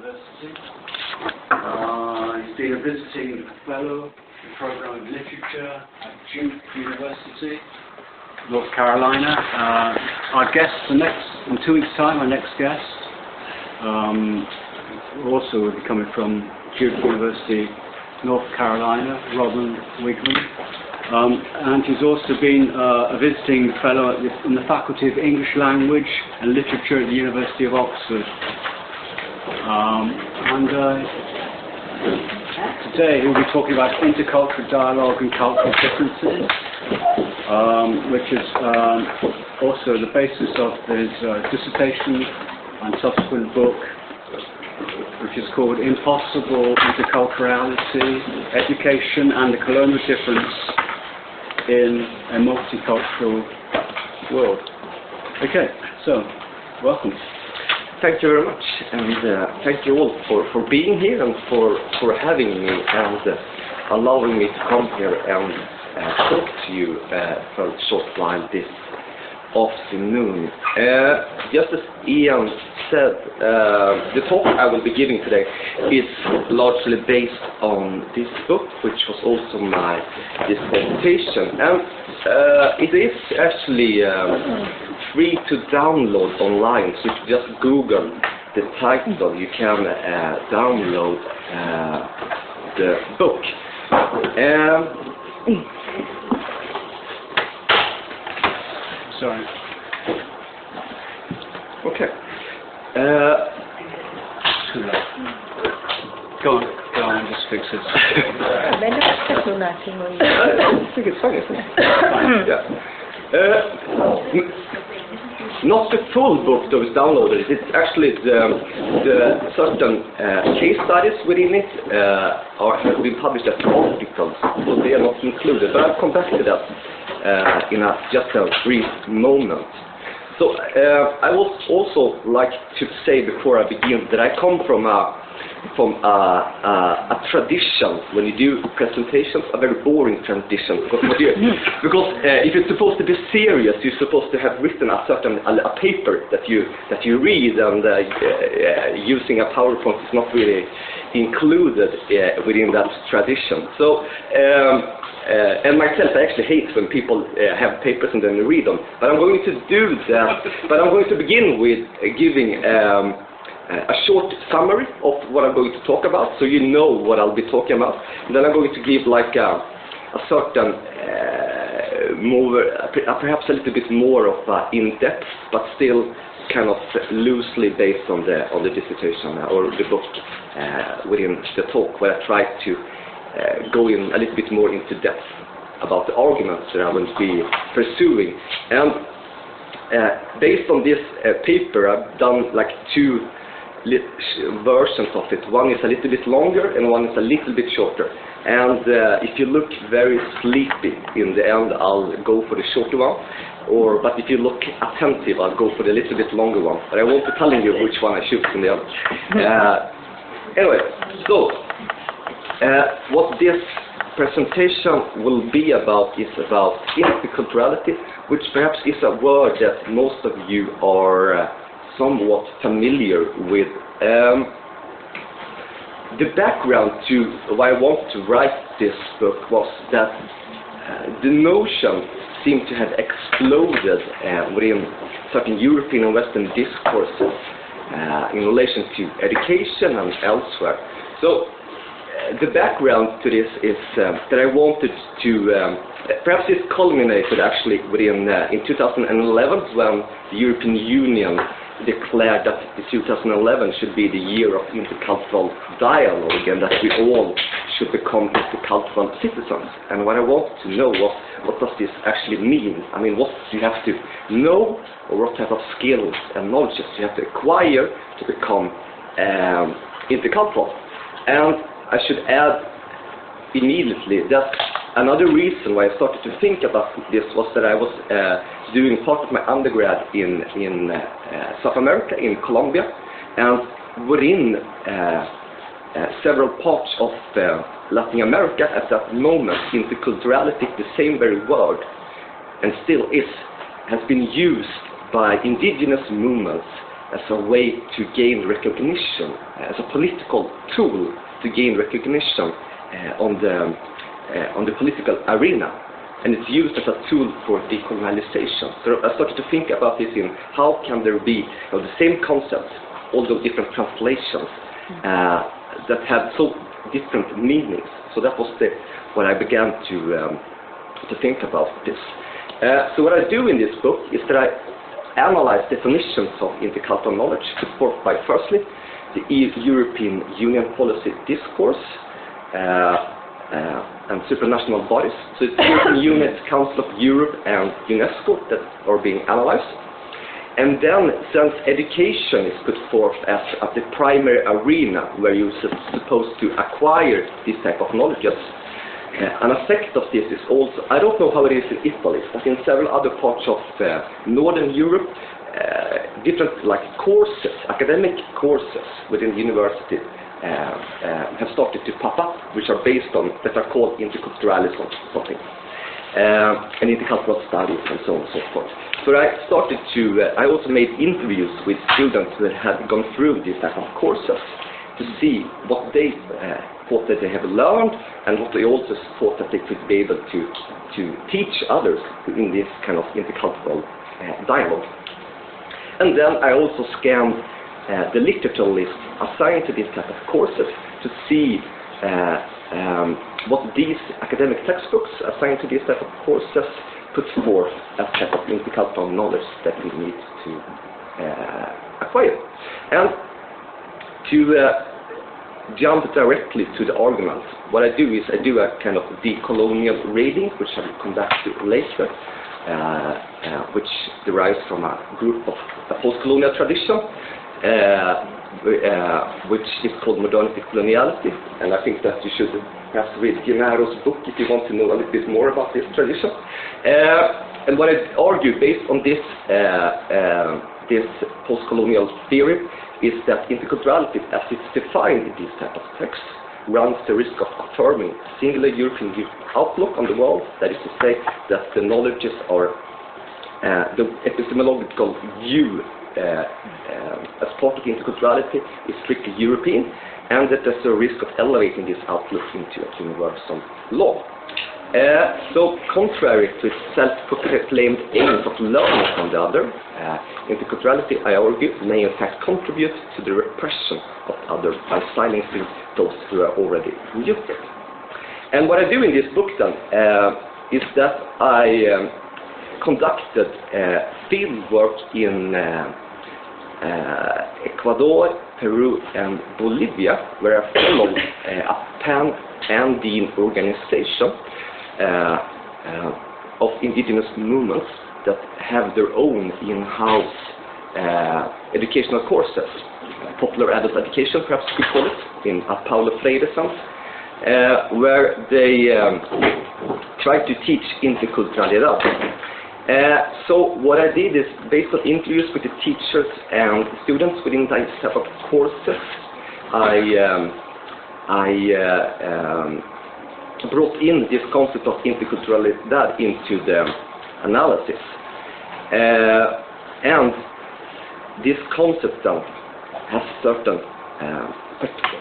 University. He's been a visiting fellow in the program of literature at Duke University, North Carolina. Our guest in 2 weeks' time, our next guest, also will be coming from Duke University, North Carolina, Robin Wigman. And he's also been a visiting fellow in the Faculty of English Language and Literature at the University of Oxford. Today he'll be talking about intercultural dialogue and cultural differences, which is also the basis of his dissertation and subsequent book, which is called Impossible Interculturality, Education and the Colonial Difference in a Multicultural World. Okay, so, welcome. Thank you very much, and thank you all for being here and for having me and allowing me to come here and talk to you for a short while this afternoon. Just as Ian said, the talk I will be giving today is largely based on this book, which was also my dissertation, and it is actually free to download online. So if you just Google the title, you can download the book. Sorry. Okay. Go on, just fix it. I think it's fine, isn't it? Yeah. Not the full book that was downloaded. It's actually the certain case studies within it have been published as articles, so they are not included. But I'll come back to that in just a brief moment. So I would also like to say before I begin that I come from a tradition. When you do presentations, a very boring tradition, because if you're supposed to be serious, you're supposed to have written a certain paper that you read, and using a PowerPoint is not really included within that tradition. So and myself, I actually hate when people have papers and then read them, but I'm going to do that. But I'm going to begin with giving a short summary of what I'm going to talk about, so you know what I'll be talking about. And then I'm going to give like a certain perhaps a little bit more of in-depth, but still kind of loosely based on the dissertation or the book within the talk, where I try to go in a little bit more into depth about the arguments that I will be pursuing. And based on this paper, I've done like two versions of it. One is a little bit longer and one is a little bit shorter. And if you look very sleepy in the end, I'll go for the shorter one. But if you look attentive, I'll go for the little bit longer one. But I won't be telling you which one I choose in the end. Anyway, so what this presentation will be about is about interculturality, which perhaps is a word that most of you are somewhat familiar with. The background to why I want to write this book was that the notion seemed to have exploded within certain European and Western discourses in relation to education and elsewhere. So the background to this is that I wanted to, perhaps this culminated actually within in 2011, when the European Union declared that 2011 should be the year of intercultural dialogue, and that we all should become intercultural citizens. And what I wanted to know was, what does this actually mean? I mean, what do you have to know, or what type of skills and knowledge do you have to acquire to become intercultural? And I should add immediately that another reason why I started to think about this was that I was doing part of my undergrad in South America, in Colombia, and within several parts of Latin America at that moment, interculturality, the same very word, and still has been used by indigenous movements as a way to gain recognition, as a political tool to gain recognition on the political arena, and it's used as a tool for decolonialization. So I started to think about this in how can there be the same concepts, although different translations, that have so different meanings. So that was when I began to think about this. So what I do in this book is that I analyze definitions of intercultural knowledge, supported by firstly the European Union policy discourse and supranational bodies. So it's the European Union, Council of Europe and UNESCO that are being analyzed. And then, since education is put forth as the primary arena where you're supposed to acquire this type of knowledge, an effect of this is also, I don't know how it is in Italy, but in several other parts of Northern Europe, different courses, academic courses within the university have started to pop up, which are based on, that are called interculturalism or something, and intercultural studies and so on and so forth. So I started to, I also made interviews with students that had gone through these type of courses to see what they thought that they have learned and what they also thought that they could be able to teach others in this kind of intercultural dialogue. And then I also scanned the literature list assigned to these type of courses to see what these academic textbooks assigned to these type of courses put forth as type of intercultural knowledge that we need to acquire. And to jump directly to the argument, what I do is I do a kind of decolonial reading, which I will come back to later, which derives from a group of a post-colonial tradition, which is called modernity coloniality, and I think that you should perhaps read Genere's book if you want to know a little bit more about this tradition. And what I argue based on this this post-colonial theory is that interculturality, as it's defined in these type of texts, runs the risk of affirming a singular European outlook on the world. That is to say, that the knowledges are the epistemological view as part of interculturality is strictly European, and that there's a risk of elevating this outlook into a universal law. So, contrary to its self-proclaimed aims of learning from the other, interculturality, I argue, may in fact contribute to the repression of others by silencing those who are already muted. And what I do in this book then is that I conducted field work in Ecuador, Peru and Bolivia, where I followed a pan-Andean organization of indigenous movements that have their own in-house educational courses, popular adult education perhaps we call it, in a Paulo Freire sense, where they try to teach interculturalidad. So what I did is, based on interviews with the teachers and students within these type of courses, I brought in this concept of interculturalidad into the analysis. And this concept then has certain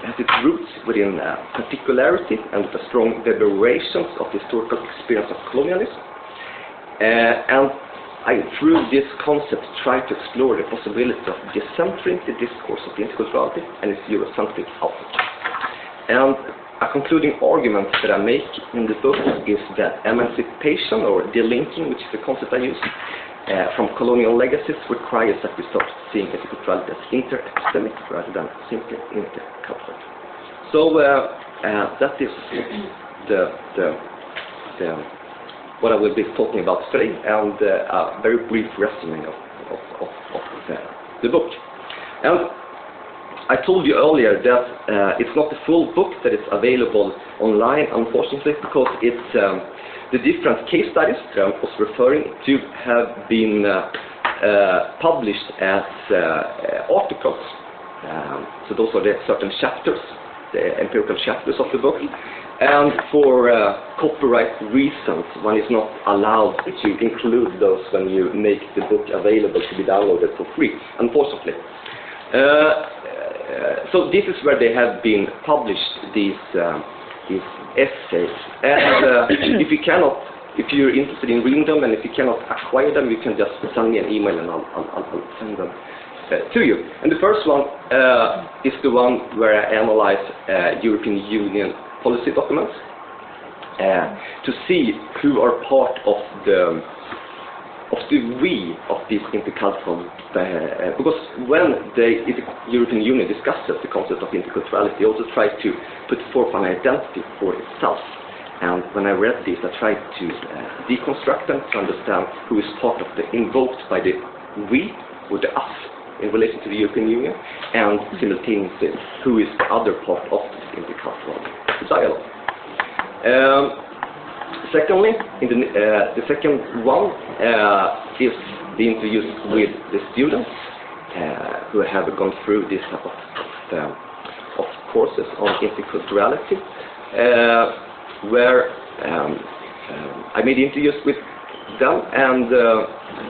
has its roots within particularity and the strong reverberations of the historical experience of colonialism. And I, through this concept, try to explore the possibility of decentering the discourse of interculturality and its Eurocentric outlook. And a concluding argument that I make in the book is that emancipation, or delinking, which is the concept I use, from colonial legacies requires that we start seeing interculturality as inter-epistemic rather than simply intercultural. So that is what I will be talking about today, and a very brief resume of the book. And I told you earlier that it's not the full book that is available online, unfortunately, because it's the different case studies that I was referring to have been published as articles. So those are the certain chapters, the empirical chapters of the book. And for copyright reasons, one is not allowed to include those when you make the book available to be downloaded for free, unfortunately. So this is where they have been published, these essays. And if you're interested in reading them, and if you cannot acquire them, you can just send me an email and I'll send them to you. And the first one is the one where I analyze European Union policy documents to see who are part of the we of this intercultural, because when the European Union discusses the concept of interculturality, they also try to put forth an identity for itself. And when I read this, I tried to deconstruct them to understand who is part of the invoked by the we or the us in relation to the European Union, and simultaneously who is the other part of this intercultural dialogue. Secondly, the second one is the interviews with the students who have gone through this type of courses on interculturality, where I made interviews with them and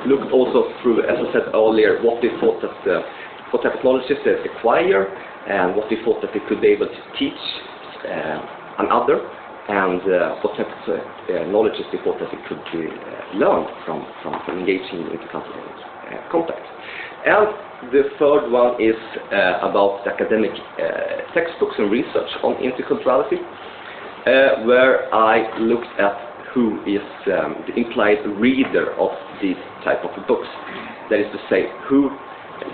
looked also through, as I said earlier, what they thought that what type of knowledge they acquire and what they thought that they could be able to teach another, and what type of knowledge they thought that they could learn from engaging in intercultural contact. And the third one is about the academic textbooks and research on interculturality, where I looked at who is the implied reader of these type of books. That is to say, who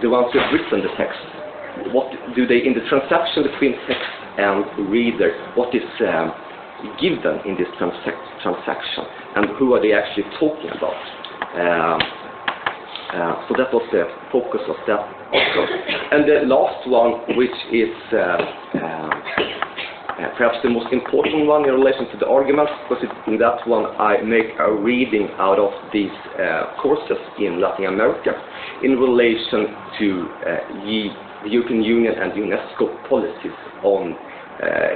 the ones who have written the text. What do they, in the transaction between text and reader, what is given in this transaction, and who are they actually talking about? So that was the focus of that also. And the last one, which is perhaps the most important one in relation to the arguments, because in that one I make a reading out of these courses in Latin America in relation to the European Union and UNESCO policies on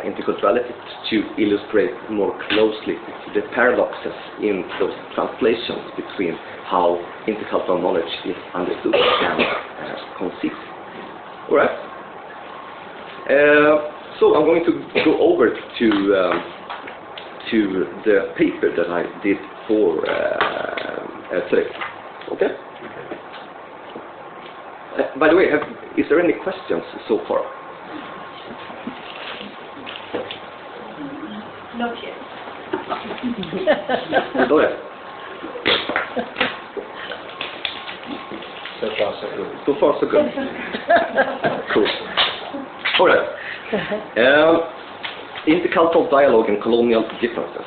interculturality, to illustrate more closely the paradoxes in those translations between how intercultural knowledge is understood and conceived. All right. So I'm going to go over to the paper that I did for today. Okay. By the way, is there any questions so far? Not yet. Go ahead. So far, so good. So far, so good. Cool. All right. Intercultural dialogue and colonial differences.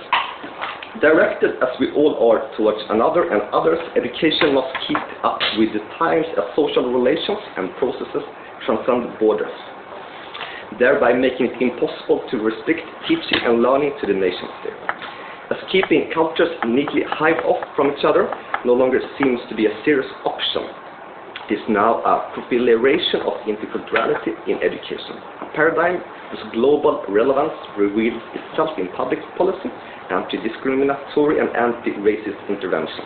Directed as we all are towards another and others, education must keep up with the times as social relations and processes transcend borders, thereby making it impossible to restrict teaching and learning to the nation state. As keeping cultures neatly hived off from each other no longer seems to be a serious option, it is now a proliferation of interculturality in education, a paradigm whose global relevance reveals itself in public policy, anti-discriminatory and anti-racist intervention.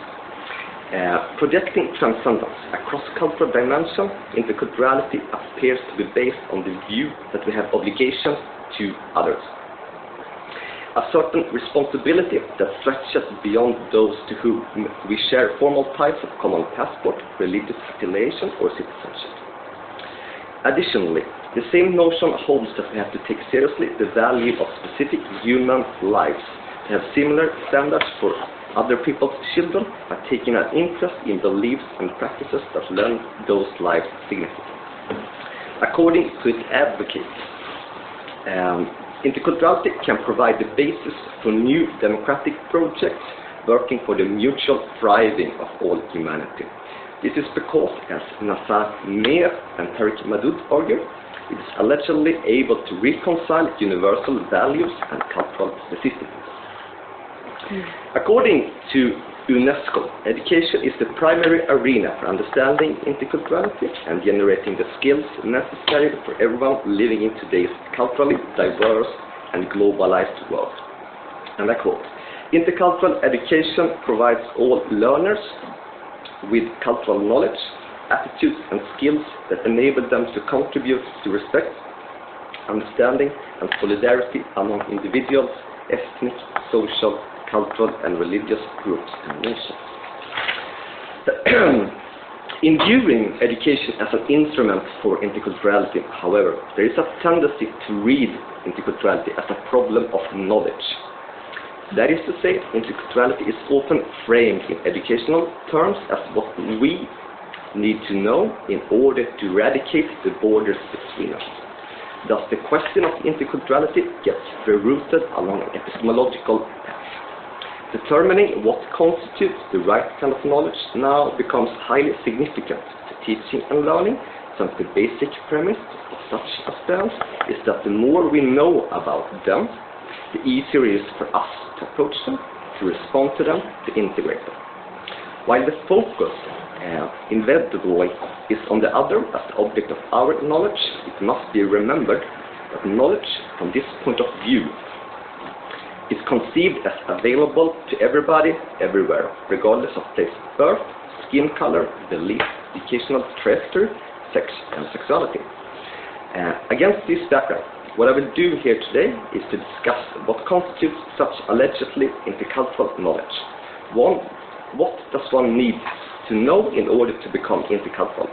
Projecting transcendence across cultural dimension, interculturality appears to be based on the view that we have obligations to others. A certain responsibility that stretches beyond those to whom we share formal ties of common passport, religious affiliation, or citizenship. Additionally, the same notion holds that we have to take seriously the value of specific human lives, to have similar standards for other people's children by taking an interest in beliefs and practices that lend those lives significance. According to its advocates, interculturality can provide the basis for new democratic projects working for the mutual thriving of all humanity. This is because, as Nassar Mehr and Tariq Madoud argue, it is allegedly able to reconcile universal values and cultural specificities. According to UNESCO, education is the primary arena for understanding interculturality and generating the skills necessary for everyone living in today's culturally diverse and globalized world. And I quote, "Intercultural education provides all learners with cultural knowledge, attitudes and skills that enable them to contribute to respect, understanding and solidarity among individuals, ethnic, social, cultural and religious groups and nations." In viewing education as an instrument for interculturality, however, there is a tendency to read interculturality as a problem of knowledge. That is to say, interculturality is often framed in educational terms as what we need to know in order to eradicate the borders between us. Thus, the question of interculturality gets rooted along an epistemological path. Determining what constitutes the right kind of knowledge now becomes highly significant to teaching and learning, since the basic premise of such a stance is that the more we know about them, the easier it is for us to approach them, to respond to them, to integrate them. While the focus, inevitably, is on the other as the object of our knowledge, it must be remembered that knowledge from this point of view is conceived as available to everybody, everywhere, regardless of place of birth, skin color, belief, educational trajectory, sex and sexuality. Against this background, what I will do here today is to discuss what constitutes such allegedly intercultural knowledge. What does one need to know in order to become intercultural?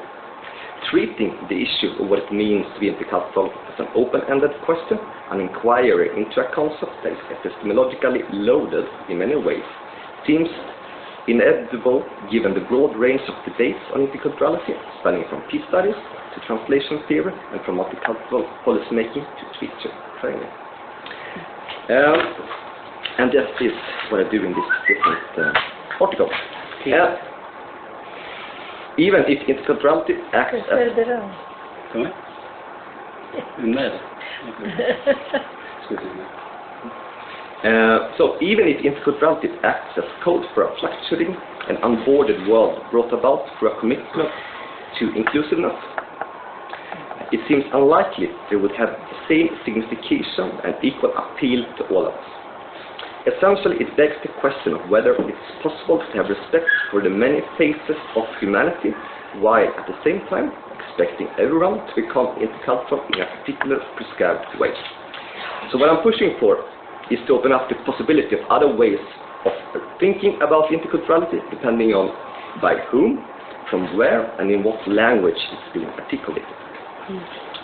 Treating the issue of what it means to be intercultural as an open-ended question, an inquiry into a concept that is epistemologically loaded in many ways, seems inevitable given the broad range of debates on interculturality, spanning from peace studies to translation theory and from multicultural policymaking to teacher training. And that is what I do in this different article. Even if interculturality acts as... So even if interculturality acts as code for a fluctuating and unboarded world brought about through a commitment to inclusiveness, it seems unlikely they would have the same signification and equal appeal to all of us. Essentially, it begs the question of whether it's possible to have respect for the many faces of humanity, while at the same time expecting everyone to become intercultural in a particular prescribed way. So what I'm pushing for is to open up the possibility of other ways of thinking about interculturality, depending on by whom, from where, and in what language it's being articulated.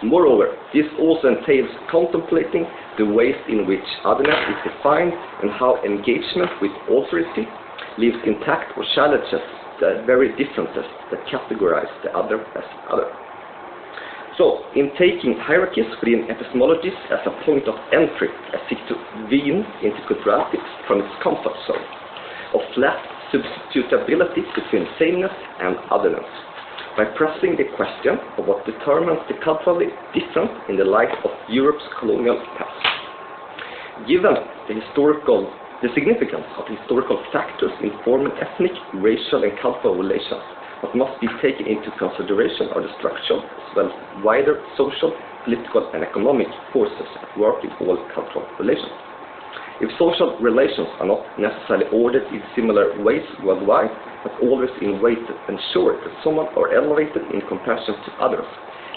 Moreover, this also entails contemplating the ways in which otherness is defined and how engagement with authority leaves intact or challenges the very differences that categorize the other as other. So, in taking hierarchies within epistemologies as a point of entry, I seek to wean interculturality from its comfort zone of flat substitutability between sameness and otherness, by pressing the question of what determines the culturally different in the light of Europe's colonial past. Given the significance of historical factors informing ethnic, racial and cultural relations, what must be taken into consideration are the structural as well as wider social, political and economic forces at work in all cultural relations. If social relations are not necessarily ordered in similar ways worldwide, but always in ways that ensure that someone are elevated in comparison to others,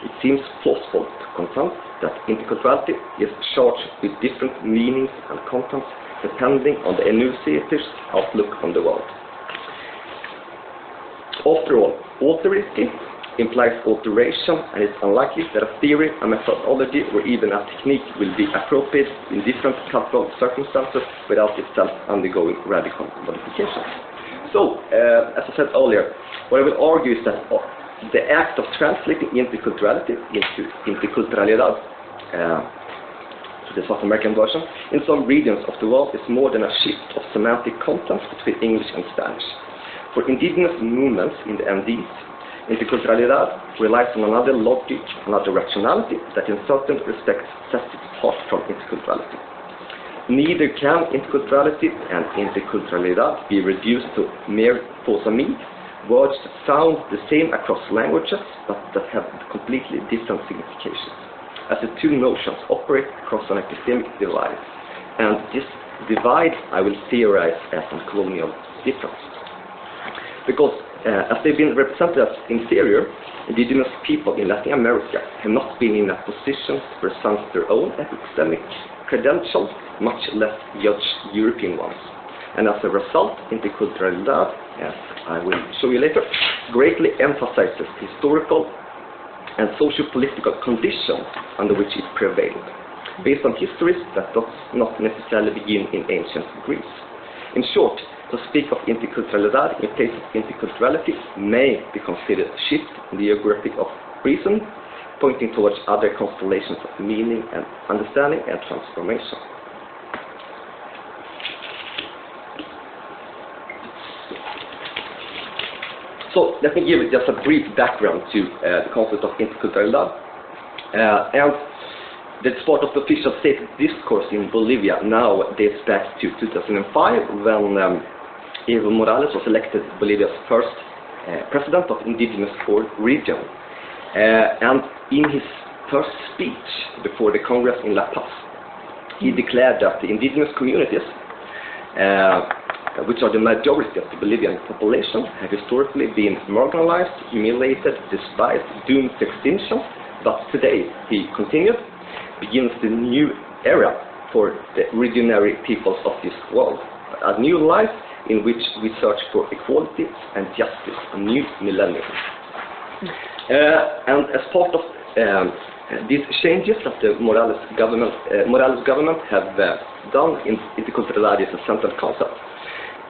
it seems plausible to confront that interculturality is charged with different meanings and contents depending on the enunciator's outlook on the world. After all, authority implies alteration, and it's unlikely that a theory, a methodology, or even a technique will be appropriate in different cultural circumstances without itself undergoing radical modifications. So, as I said earlier, what I will argue is that the act of translating interculturality into interculturalidad, the South American version, in some regions of the world is more than a shift of semantic content between English and Spanish. For indigenous movements in the Andes, interculturalidad relies on another logic, another rationality that in certain respects sets it apart from interculturality. Neither can interculturality and interculturalidad be reduced to mere fausse-amie, words that sound the same across languages but that have completely different significations. as the two notions operate across an epistemic divide. And this divide I will theorize as a colonial difference. Because as they've been represented as inferior, indigenous people in Latin America have not been in a position to present their own epistemic credentials, much less judge European ones. And as a result, interculturalidad, as I will show you later, greatly emphasizes historical and socio-political conditions under which it prevailed, based on histories that does not necessarily begin in ancient Greece. In short, to speak of interculturalidad in place of interculturality may be considered a shift in the geography of reason, pointing towards other constellations of meaning and understanding and transformation. So let me give just a brief background to the concept of interculturalidad. And the part of the official state discourse in Bolivia now dates back to 2005 when Evo Morales was elected Bolivia's first president of indigenous region. And in his first speech before the Congress in La Paz, he declared that the indigenous communities, which are the majority of the Bolivian population, have historically been marginalized, humiliated, despised, doomed to extinction. But today, he continued, begins the new era for the originary peoples of this world, a new life in which we search for equality and justice, a new millennium. And as part of these changes that the Morales government have done, interculturality is a central concept.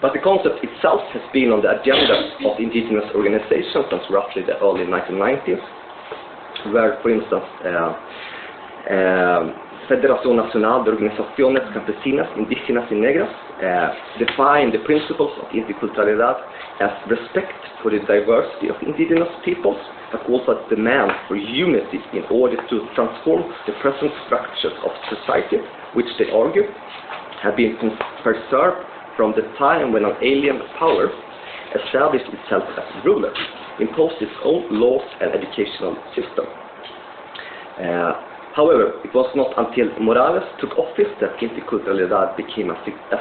But the concept itself has been on the agenda of indigenous organizations since roughly the early 1990s, where, for instance, Federación Nacional de Organizaciones Campesinas, Indígenas y Negras define the principles of interculturalidad as respect for the diversity of indigenous peoples, but also a demand for unity in order to transform the present structures of society, which they argue have been preserved from the time when an alien power established itself as ruler, imposed its own laws and educational system. However, it was not until Morales took office that interculturalidad became a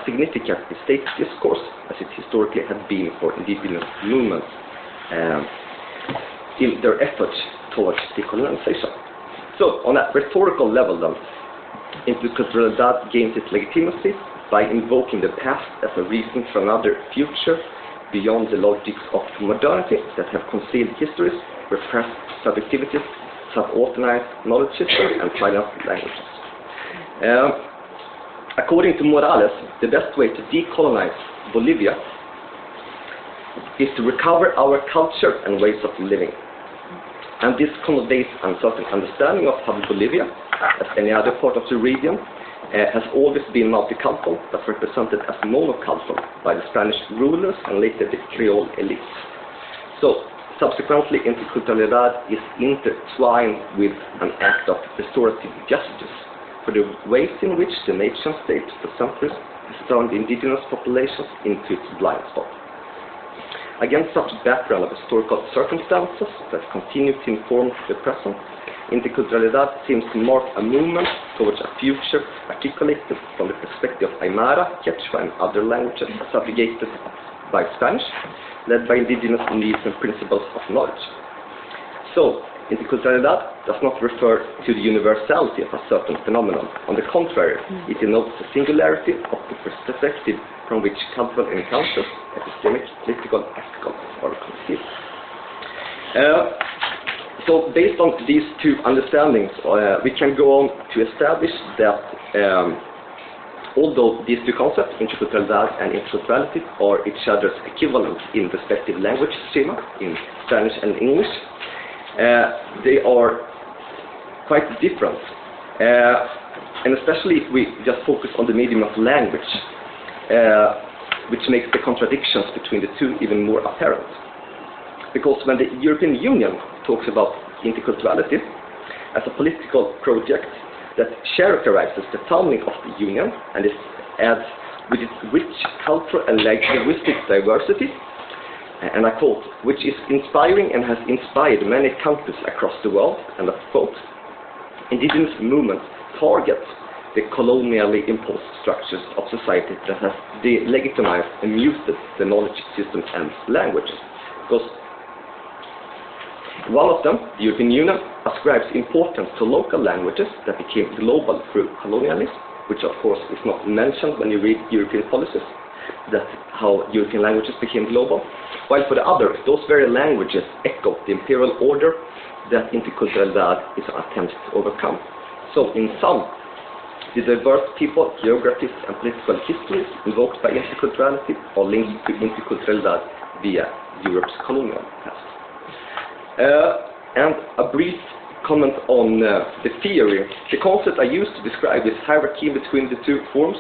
significant state discourse, as it historically had been for indigenous movements in their efforts towards decolonization. So, on a rhetorical level then, interculturalidad gains its legitimacy by invoking the past as a reason for another future beyond the logics of modernity that have concealed histories, repressed subjectivities, sub-organized knowledge systems, and silenced languages. According to Morales, the best way to decolonize Bolivia is to recover our culture and ways of living. And this conveys a certain understanding of how Bolivia, as any other part of the region, has always been multicultural, but represented as monocultural by the Spanish rulers and later the Creole elites. So, subsequently, interculturalidad is intertwined with an act of restorative justice for the ways in which the nation state for centuries has turned indigenous populations into its blind spot. Against such background of historical circumstances that continue to inform the present, interculturalidad seems to mark a movement towards a future articulated from the perspective of Aymara, Quechua, and other languages subjugated by Spanish, led by indigenous needs and principles of knowledge. So, interculturalidad does not refer to the universality of a certain phenomenon. On the contrary, it denotes the singularity of the perspective from which cultural encounters, epistemic, political, ethical, are conceived. So, based on these two understandings, we can go on to establish that although these two concepts, interculturalidad and interculturality, are each other's equivalent in respective language schema, in Spanish and English, they are quite different. And especially if we just focus on the medium of language, which makes the contradictions between the two even more apparent. Because when the European Union talks about interculturality as a political project that characterizes the founding of the Union and it adds with its rich cultural and linguistic diversity, and I quote, which is inspiring and has inspired many countries across the world, and I quote, indigenous movements target the colonially imposed structures of society that has delegitimized and muted the knowledge system and languages. Because one of them, the European Union, ascribes importance to local languages that became global through colonialism, which of course is not mentioned when you read European policies, that's how European languages became global. While for the others, those very languages echo the imperial order that intercultural is an attempt to overcome. So in some, the diverse people, geographies, and political histories invoked by interculturality are linked to intercultural via Europe's colonial past. And a brief comment on the theory. The concept I used to describe this hierarchy between the two forms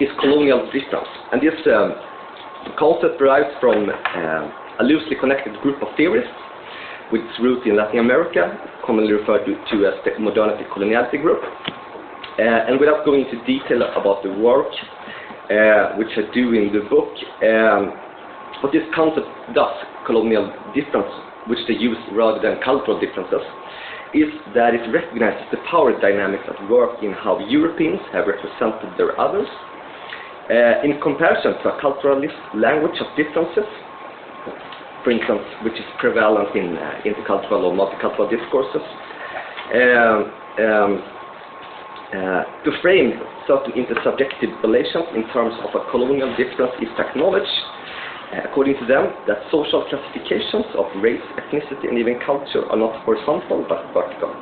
is colonial difference. And this concept derives from a loosely connected group of theorists with its root in Latin America, commonly referred to as the modernity coloniality group. And without going into detail about the work, which I do in the book, what this concept does, colonial difference, which they use rather than cultural differences, is that it recognizes the power dynamics at work in how Europeans have represented their others, in comparison to a culturalist language of differences, for instance, which is prevalent in intercultural or multicultural discourses, to frame certain intersubjective relations in terms of a colonial difference is to acknowledge, according to them, that social classifications of race, ethnicity, and even culture are not horizontal but vertical.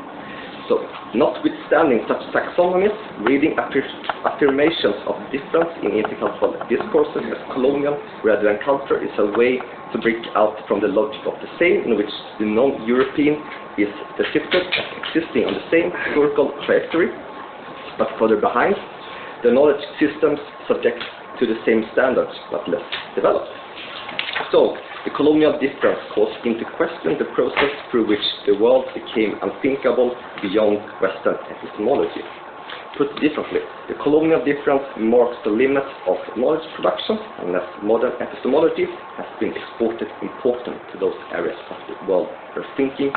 So, notwithstanding such taxonomies, reading affirmations of difference in intercultural discourses as colonial rather than culture is a way to break out from the logic of the same, in which the non-European is depicted as existing on the same historical trajectory, but further behind, the knowledge systems subject to the same standards, but less developed. So, the colonial difference calls into question the process through which the world became unthinkable beyond Western epistemology. Put differently, the colonial difference marks the limits of knowledge production, unless modern epistemology has been exported important to those areas of the world where thinking,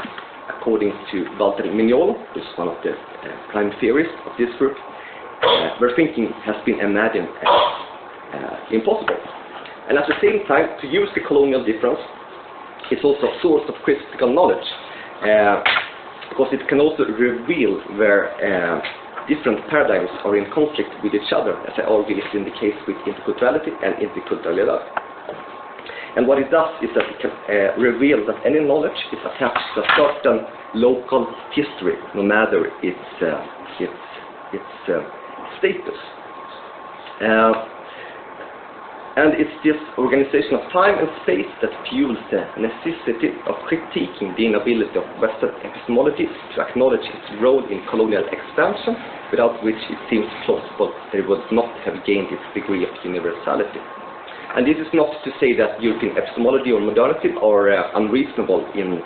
according to Walter Mignolo, who is one of the prime theorists of this group, where thinking has been imagined as impossible. And at the same time, to use the colonial difference is also a source of critical knowledge, because it can also reveal where different paradigms are in conflict with each other, as I argue is in the case with interculturality and interculturalidad. And what it does is that it can reveal that any knowledge is attached to a certain local history, no matter its status. And it's this organization of time and space that fuels the necessity of critiquing the inability of Western epistemology to acknowledge its role in colonial expansion, without which it seems plausible that it would not have gained its degree of universality. And this is not to say that European epistemology or modernity are unreasonable in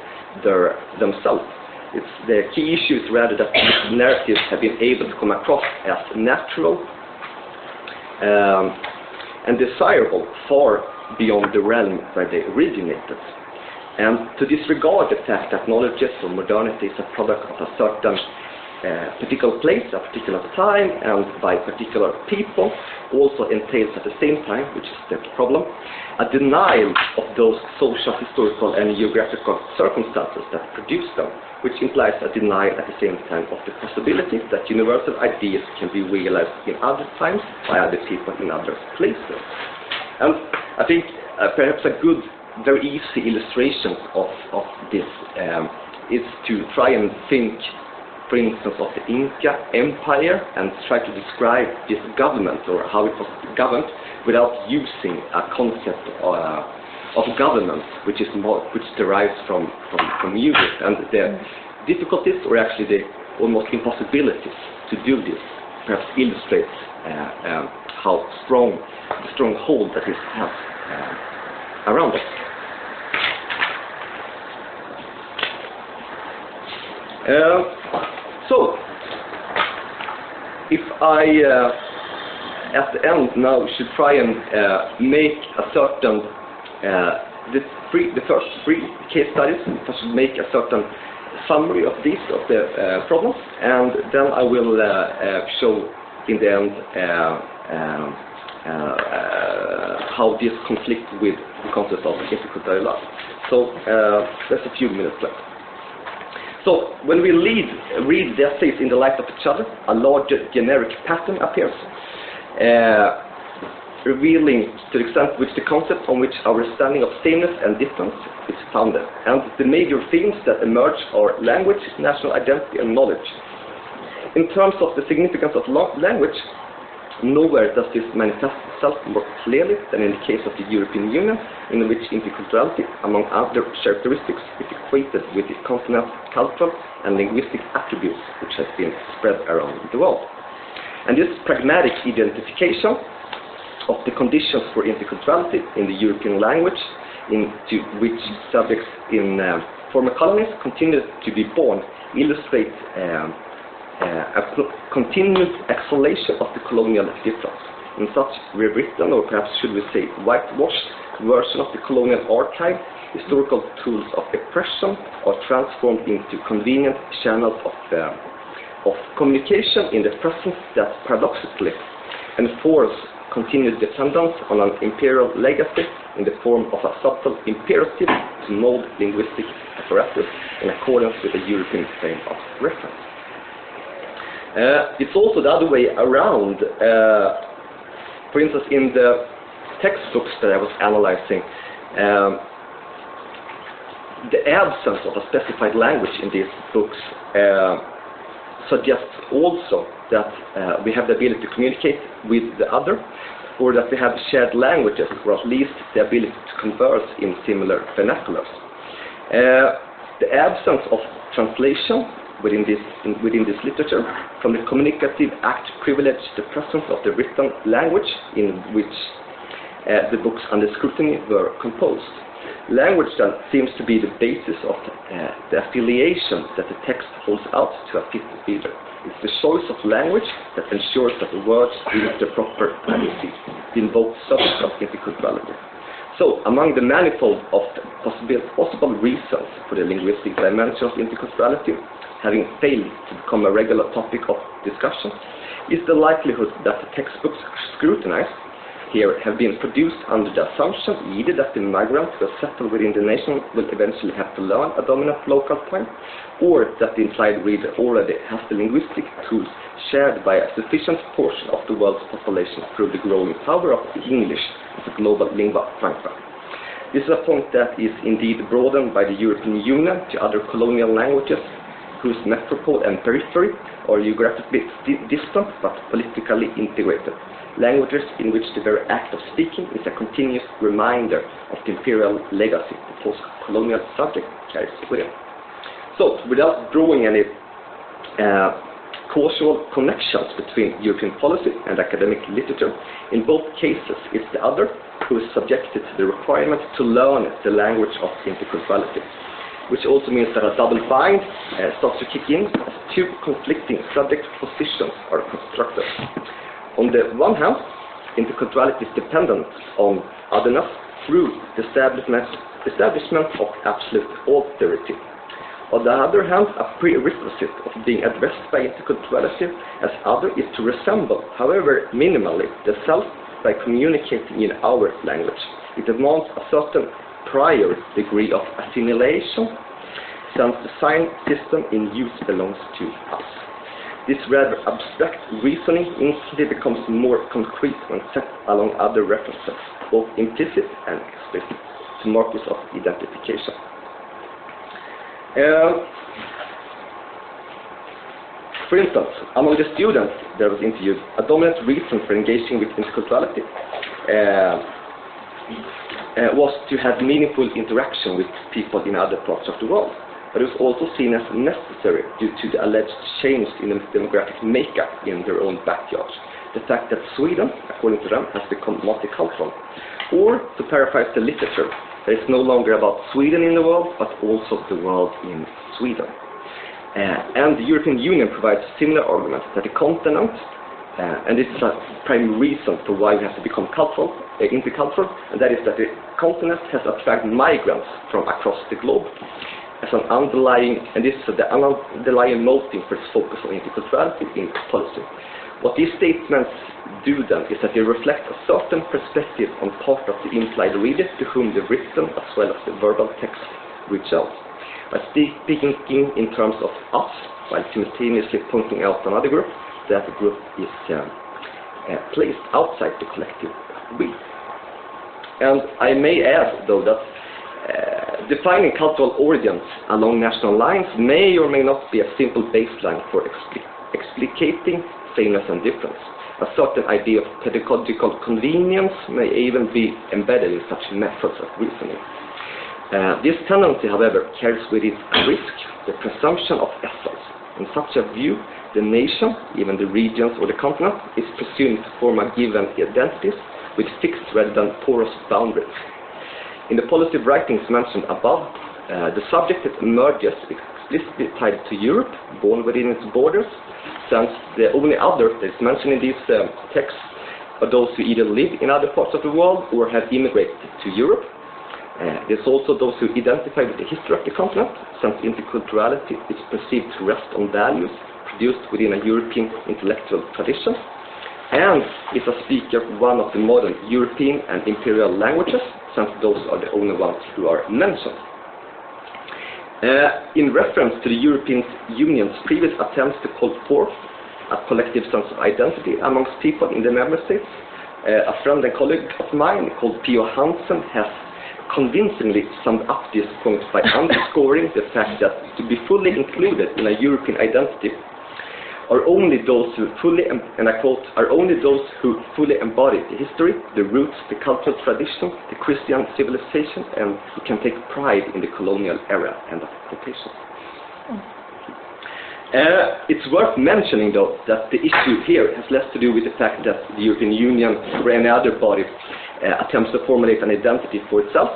themselves. It's the key issue is rather that these narratives have been able to come across as natural and desirable far beyond the realm where they originated. And to disregard the fact that knowledge or modernity is a product of a certain particular place, a particular time, and by particular people, also entails at the same time, which is the problem, a denial of those social, historical, and geographical circumstances that produce them, which implies a denial at the same time of the possibility that universal ideas can be realized in other times by other people in other places. And I think perhaps a good, very easy illustration of this is to try and think, for instance, of the Inca Empire and try to describe this government or how it was governed without using a concept of government, which derives from music. And the difficulties, or actually the almost impossibilities to do this, perhaps illustrates how strong the strong hold that this has around us. So, if I, at the end now, should try and make a certain, the first 3 case studies. I should make a certain summary of the problems, and then I will show in the end how this conflicts with the concept of intercultural dialogue. So there's a few minutes left. So when we read the essays in the light of each other, a larger generic pattern appears, revealing to the extent which the concept on which our understanding of sameness and difference is founded. And the major themes that emerge are language, national identity, and knowledge. In terms of the significance of language, nowhere does this manifest itself more clearly than in the case of the European Union, in which interculturality, among other characteristics, is equated with the continent's cultural and linguistic attributes which has been spread around the world. And this pragmatic identification of the conditions for interculturality in the European language, into which subjects in former colonies continue to be born, illustrates a continued exhalation of the colonial difference. In such rewritten, or perhaps should we say whitewashed, version of the colonial archive, historical tools of oppression are transformed into convenient channels of communication in the present that paradoxically enforce continued dependence on an imperial legacy in the form of a subtle imperative to mold linguistic apparatus in accordance with the European frame of reference. It's also the other way around. For instance, in the textbooks that I was analyzing, the absence of a specified language in these books suggests also that we have the ability to communicate with the other, or that we have shared languages, or at least the ability to converse in similar vernaculars. The absence of translation within this literature, from the communicative act privilege the presence of the written language in which the books under scrutiny were composed. Language then seems to be the basis of the affiliation that the text holds out to a fifth reader. It's the choice of language that ensures that the words reach the proper adequacy, the invoked subject of interculturality. So, among the manifold of possible reasons for the linguistic dimension of interculturality having failed to become a regular topic of discussion, is the likelihood that the textbooks scrutinized here have been produced under the assumption either that the migrant who has settled within the nation will eventually have to learn a dominant local tongue, or that the implied reader already has the linguistic tools shared by a sufficient portion of the world's population through the growing power of English as a global lingua franca. This is a point that is indeed broadened by the European Union to other colonial languages, whose metropole and periphery are geographically distant but politically integrated. Languages in which the very act of speaking is a continuous reminder of the imperial legacy the post-colonial subject carries with it. So, without drawing any causal connections between European policy and academic literature, in both cases it's the other who is subjected to the requirement to learn the language of interculturality, which also means that a double bind starts to kick in as two conflicting subject positions are constructed. On the one hand, interculturality is dependent on otherness through the establishment of absolute authority. On the other hand, a prerequisite of being addressed by interculturality as other is to resemble, however minimally, the self by communicating in our language. It demands a certain prior degree of assimilation, since the sign system in use belongs to us. This rather abstract reasoning instantly becomes more concrete when set along other references, both implicit and explicit, to markers of identification. For instance, among the students that was interviewed, a dominant reason for engaging with interculturality was to have meaningful interaction with people in other parts of the world. But it was also seen as necessary due to the alleged change in the demographic makeup in their own backyards. The fact that Sweden, according to them, has become multicultural. Or, to paraphrase the literature, that it's no longer about Sweden in the world, but also the world in Sweden. And the European Union provides similar arguments that the continent and this is a primary reason for why we have to become intercultural, and that is that the continent has attracted migrants from across the globe as an underlying, and this is the underlying motive for its focus on interculturality in policy. What these statements do then is that they reflect a certain perspective on part of the implied reader to whom the written as well as the verbal text reach out. By speaking in terms of us, while simultaneously pointing out another group, that group is placed outside the collective we. And I may add, though, that defining cultural origins along national lines may or may not be a simple baseline for explicating sameness and difference. A certain idea of pedagogical convenience may even be embedded in such methods of reasoning. This tendency, however, carries with it a risk, the presumption of essence. In such a view, the nation, even the regions or the continent, is presumed to form a given identities with fixed rather than porous boundaries. In the policy writings mentioned above, the subject that emerges is explicitly tied to Europe, born within its borders, since the only other that is mentioned in these texts are those who either live in other parts of the world or have immigrated to Europe. There's also those who identify with the history of the continent, since interculturality is perceived to rest on values produced within a European intellectual tradition, and is a speaker of one of the modern European and imperial languages, since those are the only ones who are mentioned. In reference to the European Union's previous attempts to call forth a collective sense of identity amongst people in the member states, a friend and colleague of mine called Pio Hansen has convincingly summed up this point by underscoring the fact that to be fully included in a European identity are only those who fully, and I quote, are only those who fully embody the history, the roots, the cultural tradition, the Christian civilization, and who can take pride in the colonial era and of quotation. It's worth mentioning, though, that the issue here has less to do with the fact that the European Union or any other body attempts to formulate an identity for itself,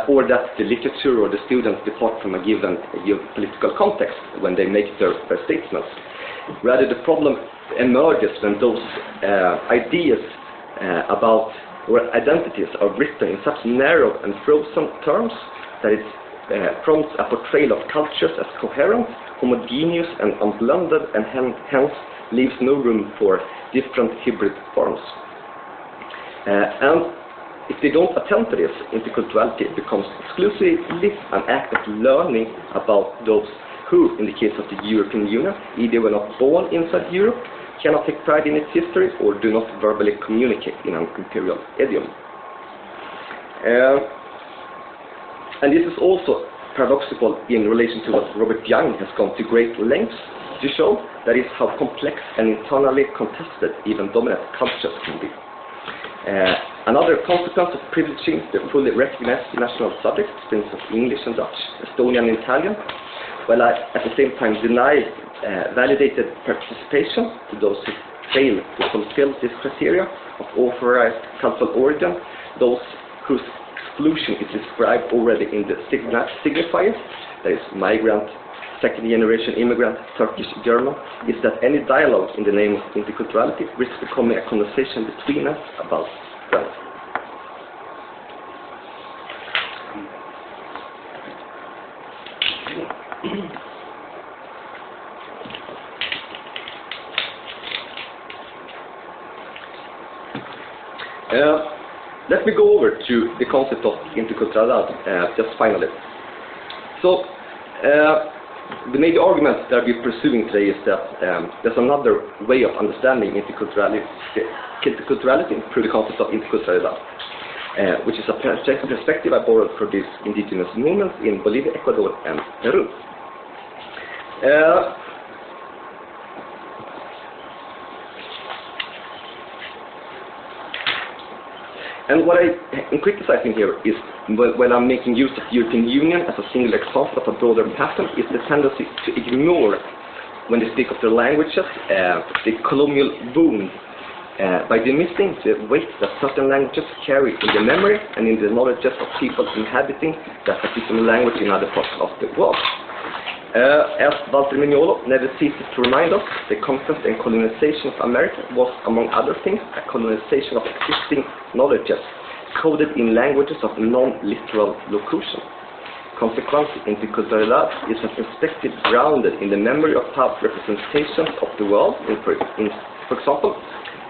or that the literature or the students depart from a given geopolitical context when they make their statements. Rather, the problem emerges when those ideas about or identities are written in such narrow and frozen terms that it prompts a portrayal of cultures as coherent, homogeneous and unblended, and hence leaves no room for different hybrid forms. And if they don't attend to this, interculturality becomes exclusively an act of learning about those who, in the case of the European Union, either were not born inside Europe, cannot take pride in its history, or do not verbally communicate in an imperial idiom. And this is also paradoxical in relation to what Robert Young has gone to great lengths to show, that is how complex and internally contested even dominant cultures can be. Another consequence of privileging the fully recognized national subjects, for instance English and Dutch, Estonian and Italian, while I at the same time deny validated participation to those who fail to fulfill this criteria of authorized cultural origin, those whose exclusion is described already in the signifier, that is migrant, second-generation immigrant, Turkish, German, is that any dialogue in the name of interculturality risks becoming a conversation between us about that. Let me go over to the concept of interculturality just finally. So, the major argument that we're pursuing today is that there's another way of understanding interculturality through the concept of interculturality, which is a perspective I borrowed from these indigenous movements in Bolivia, Ecuador, and Peru. And what I am criticizing here is, when I'm making use of the European Union as a single example of a broader pattern, is the tendency to ignore, when they speak of their languages, the colonial wound, by dismissing the weight that certain languages carry in the memory and in the knowledges of people inhabiting that particular language in other parts of the world. As Walter Mignolo never ceases to remind us, the conquest and colonization of America was, among other things, a colonization of existing knowledges, coded in languages of non-literal locution. Consequently, intercultural is a perspective grounded in the memory of past representations of the world. For example,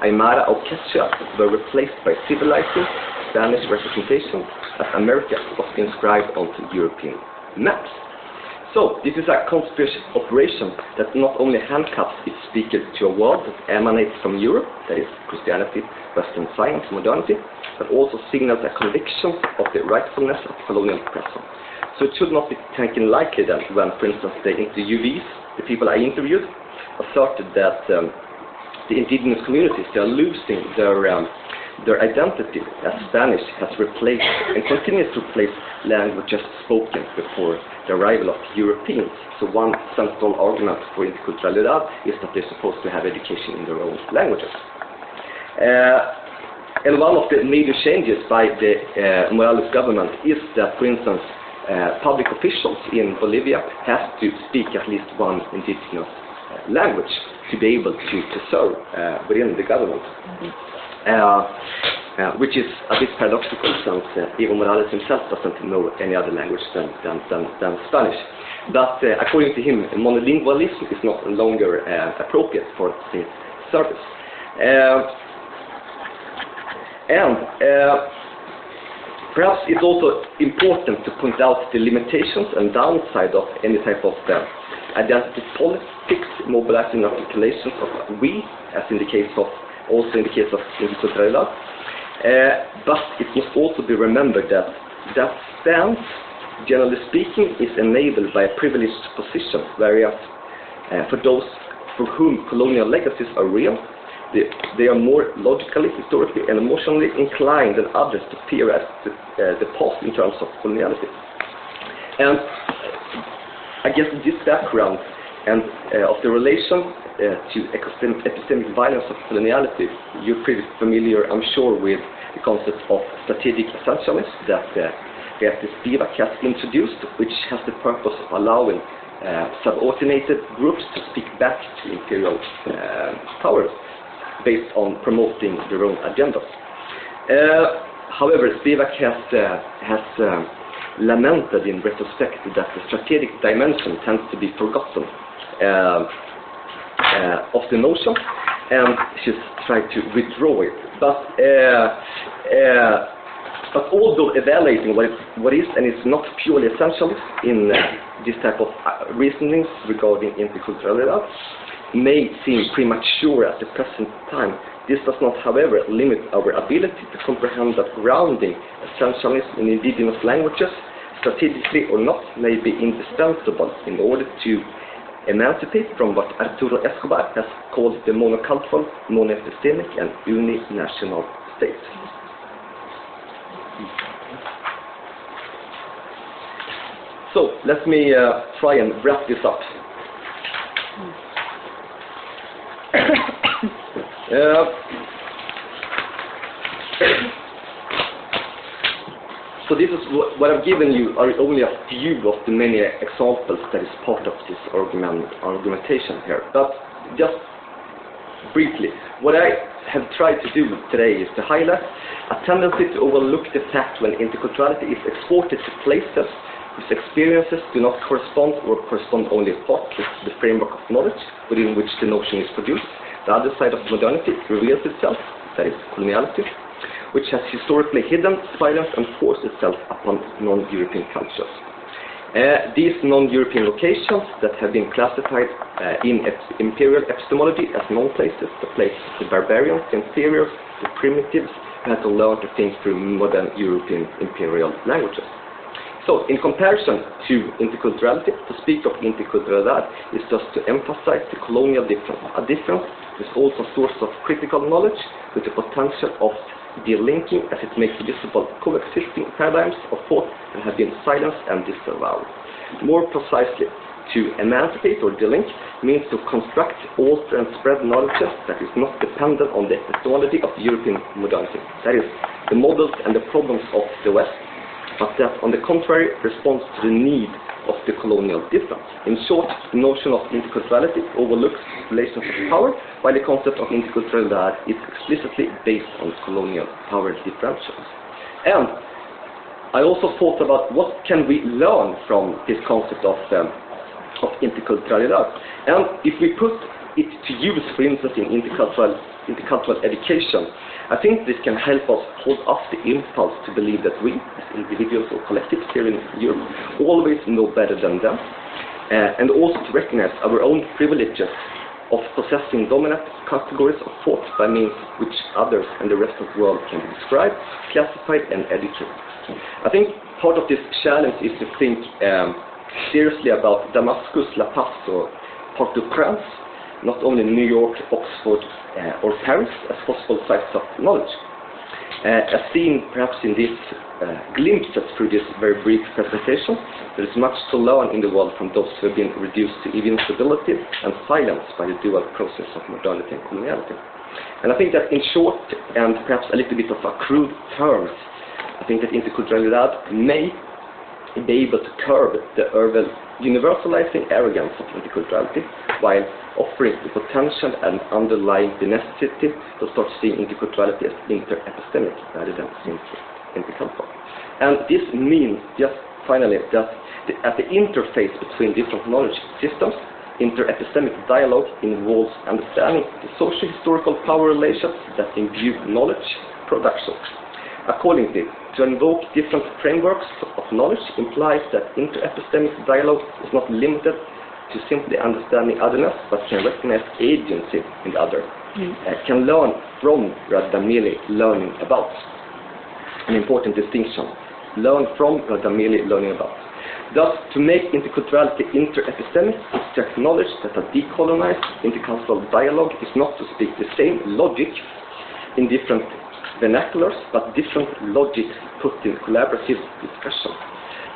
Aymara or Quechua were replaced by civilizing Spanish representation as America was inscribed onto European maps. So, this is a conspiracy operation that not only handcuffs its speakers to a world that emanates from Europe, that is Christianity, Western science, modernity, but also signals a conviction of the rightfulness of colonial presence. So it should not be taken lightly then when, for instance, the interviewees, the people I interviewed, asserted that the indigenous communities, they are losing their identity as Spanish has replaced and continues to replace languages spoken before the arrival of Europeans. So one central argument for interculturalidad is that they're supposed to have education in their own languages. And one of the major changes by the Morales government is that, for instance, public officials in Bolivia have to speak at least one indigenous language to be able to serve within the government. Which is a bit paradoxical since Evo Morales himself doesn't know any other language than Spanish. But according to him, monolingualism is no longer appropriate for his service. Perhaps it's also important to point out the limitations and downside of any type of identity politics, mobilizing articulations of we, as in the case of interculturalidad. But it must also be remembered that that stance, generally speaking, is enabled by a privileged position, whereas for those for whom colonial legacies are real, they are more logically, historically, and emotionally inclined than others to theorize the past in terms of coloniality. And I guess this background and of the relation to epistemic violence of coloniality, you're pretty familiar, I'm sure, with the concept of strategic essentialism that Beatrice Spivak has introduced, which has the purpose of allowing subordinated groups to speak back to imperial powers based on promoting their own agendas. However, Spivak has lamented in retrospect that the strategic dimension tends to be forgotten of the notion, and she's tried to withdraw it. But although evaluating what is and is not purely essentialist in this type of reasonings regarding interculturalidad may seem premature at the present time, this does not, however, limit our ability to comprehend that grounding essentialism in indigenous languages, strategically or not, may be indispensable in order to emancipate from what Arturo Escobar has called the monocultural, monoepistemic, and uninational state. So, let me try and wrap this up. So this is what I've given you are only a few of the many examples that is part of this argumentation here. But just briefly, what I have tried to do today is to highlight a tendency to overlook the fact when interculturality is exported to places whose experiences do not correspond or correspond only partly to the framework of knowledge within which the notion is produced. The other side of modernity reveals itself, that is coloniality, which has historically hidden, silenced, and forced itself upon non-European cultures. These non-European locations that have been classified in imperial epistemology as non-places, the places of the barbarians, the inferiors, the primitives, who had to learn to think through modern European imperial languages. So, in comparison to interculturality, to speak of interculturalidad is just to emphasize the colonial difference. A difference is also a source of critical knowledge with the potential of de-linking as it makes visible coexisting paradigms of thought that have been silenced and disavowed. More precisely, to emancipate or de-link means to construct, alter, and spread knowledge that is not dependent on the epistemology of European modernity. That is, the models and the problems of the West but that, on the contrary, responds to the need of the colonial difference. In short, the notion of interculturality overlooks relations of power, while the concept of interculturality is explicitly based on colonial power differentials. And I also thought about what can we learn from this concept of interculturality. And if we put it to use, for instance, in intercultural education, I think this can help us hold off the impulse to believe that we, as individuals or collectives here in Europe, always know better than them, and also to recognize our own privileges of possessing dominant categories of thought by means which others and the rest of the world can be described, classified, and educated. I think part of this challenge is to think seriously about Damascus, La Paz, or Port-au-Prince, not only New York, Oxford, or Paris as possible sites of knowledge. As seen perhaps in these glimpses through this very brief presentation, there is much to learn in the world from those who have been reduced to invincibility and silenced by the dual process of modernity and coloniality. And I think that in short, and perhaps a little bit of a crude terms, I think that interculturality may be able to curb the urban universalizing arrogance of interculturality, while offering the potential and underlying the necessity to start seeing interculturality as inter-epistemic rather than simply intercultural. And this means, just finally, that at the interface between different knowledge systems, inter-epistemic dialogue involves understanding the socio-historical power relations that imbue knowledge production. Accordingly, to invoke different frameworks of knowledge implies that inter-epistemic dialogue is not limited to simply understanding otherness, but can recognize agency in the other, can learn from rather than merely learning about. An important distinction: learn from rather than merely learning about. Thus, to make interculturality inter-epistemic is to acknowledge that a decolonized intercultural dialogue is not to speak the same logic in different vernaculars, but different logics put in collaborative discussion.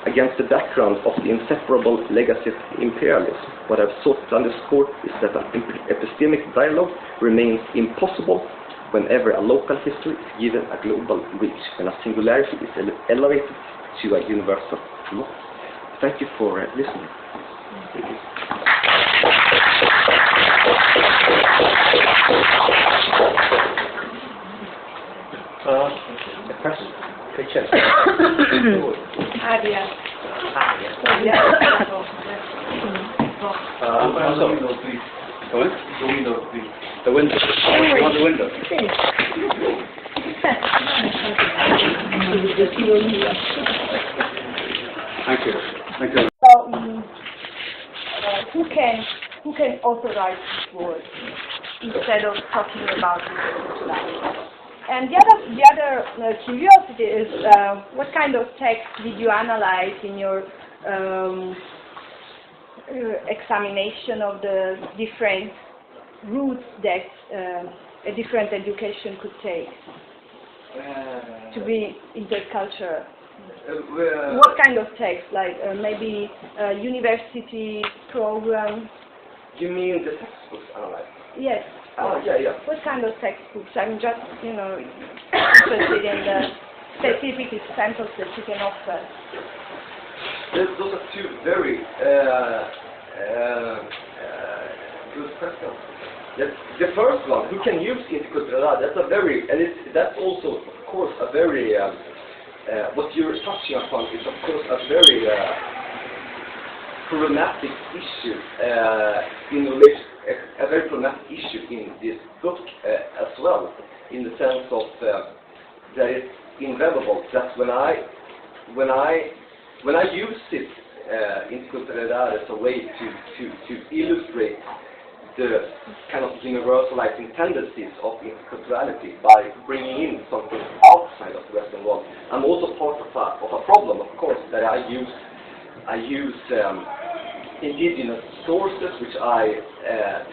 Against the background of the inseparable legacy of imperialism, what I've sought to underscore is that an epistemic dialogue remains impossible whenever a local history is given a global reach, and a singularity is elevated to a universal law. Thank you for listening. Thank you. Pictures. Aria. Also, the window, please. The window. You want the window? Thank you. Thank you. So, who can authorize this word instead of talking about it? And the other curiosity is what kind of text did you analyze in your examination of the different routes that a different education could take to be intercultural? What kind of text, like maybe a university program? You mean the textbooks analyzed? Yes. Yeah. What kind of textbooks? I'm just, interested in the specific examples that you can offer. Those are two very good questions. The first one, who can use interculturality? That's also, of course, a very what you're touching upon is, of course, a very problematic issue in relation. A very problematic issue in this book as well, in the sense of that it's inevitable that when I use it interculturality as a way to illustrate the kind of universalizing tendencies of interculturality by bringing in something outside of the Western world, I'm also part of a problem, of course, that I use indigenous sources which I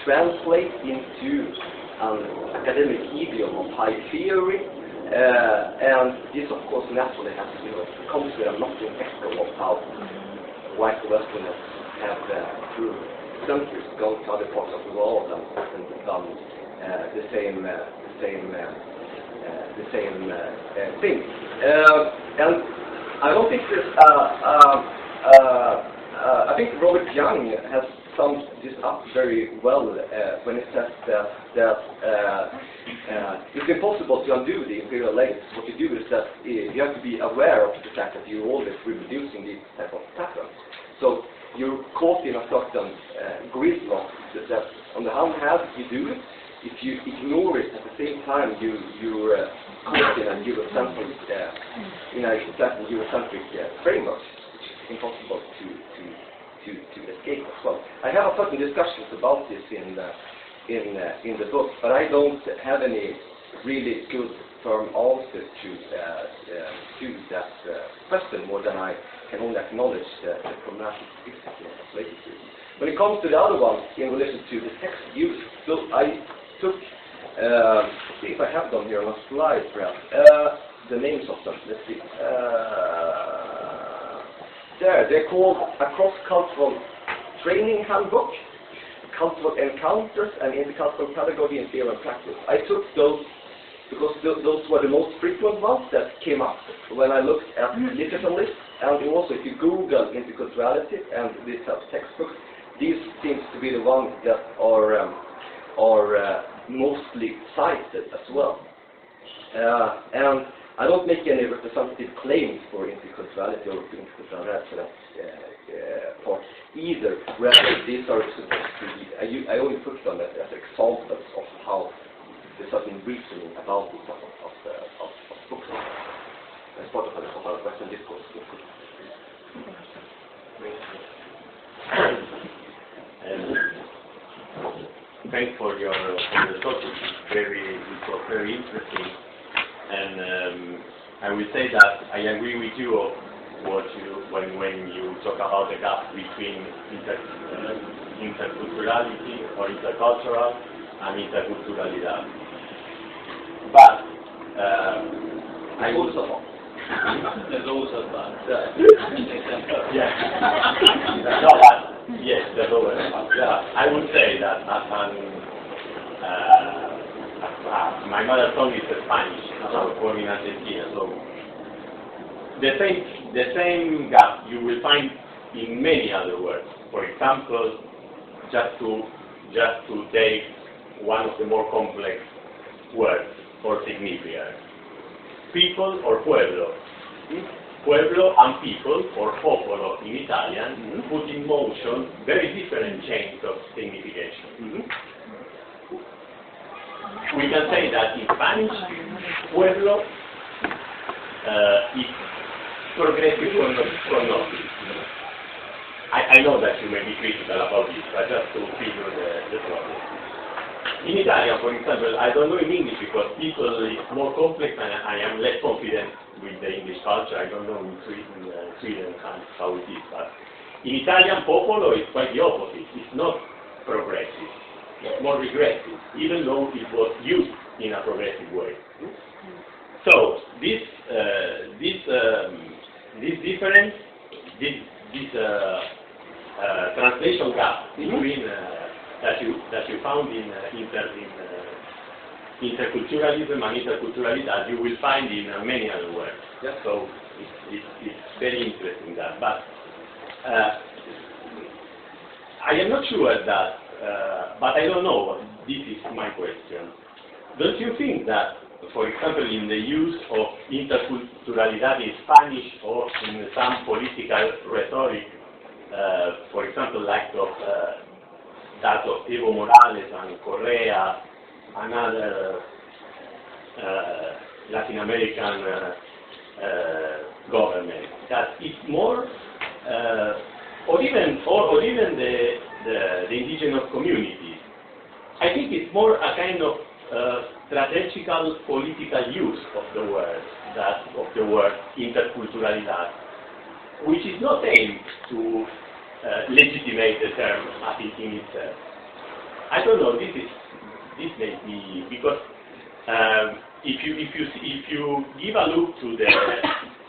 translate into an academic idiom of high theory, and this of course naturally has comes with a knocking echo of how white Westerners have through centuries gone to other parts of the world and done the same thing. And I don't think this. I think Robert Young has summed this up very well when he says that it's impossible to undo the imperial legacy. What you do is that you have to be aware of the fact that you're always reproducing these type of patterns. So you're caught in a certain gridlock that on the one hand you do it. If you ignore it at the same time, you're caught in a Eurocentric framework. It's impossible to escape as well. I have a certain discussions about this in the book, but I don't have any really good firm answer to that question, more than I can only acknowledge the problematic related to it. When it comes to the other one, in relation to the text use, so I took, see if I have them here on a slide, perhaps, the names of them. Let's see. There, they're called A Cross-Cultural Training Handbook, Cultural Encounters, and Intercultural Pedagogy and Theory and Practice. I took those because those were the most frequent ones that came up when I looked at literature lists, and also if you Google interculturality and these textbooks, these seems to be the ones that are mostly cited as well. And I don't make any representative claims for interculturality or intercultural reference part either. Rather, these are supposed to be, I only put them as examples of how the certain reasoning about this type of books as part of the Western discourse. Thanks for your talk. It was very interesting, and I will say that I agree with you of when you talk about the gap between interculturality or intercultural and interculturalidad. But I also there's also that. Yeah. No, but yes, there's always that. Yeah, I would say that as my mother tongue is Spanish. I was born in Argentina, so the same gap you will find in many other words. For example, just to take one of the more complex words or significance. People or pueblo. Pueblo and people, or popolo in Italian, put in motion very different chains of signification. We can say that in Spanish, pueblo is progressive prognosis. I know that you may be critical about this, but just to figure the problem. In Italian, for example, I don't know in English because people is more complex and I am less confident with the English culture. I don't know in Sweden how it is, but in Italian, popolo is quite the opposite. It's not progressive. It's more regressive, even though it was used in a progressive way. So this difference, this translation gap between that you found in interculturalism and interculturalidad, you will find in many other words. Yeah. So it's very interesting that. But I am not sure that, but I don't know, this is my question. Don't you think that, for example, in the use of interculturalidad in Spanish or in some political rhetoric, for example, like that of Evo Morales and Correa and other Latin American governments, that it's more, or even the indigenous communities. I think it's more a kind of strategical political use of the word, interculturalidad, which is not aimed to legitimate the term as it in itself. I don't know. This may be because if you give a look to the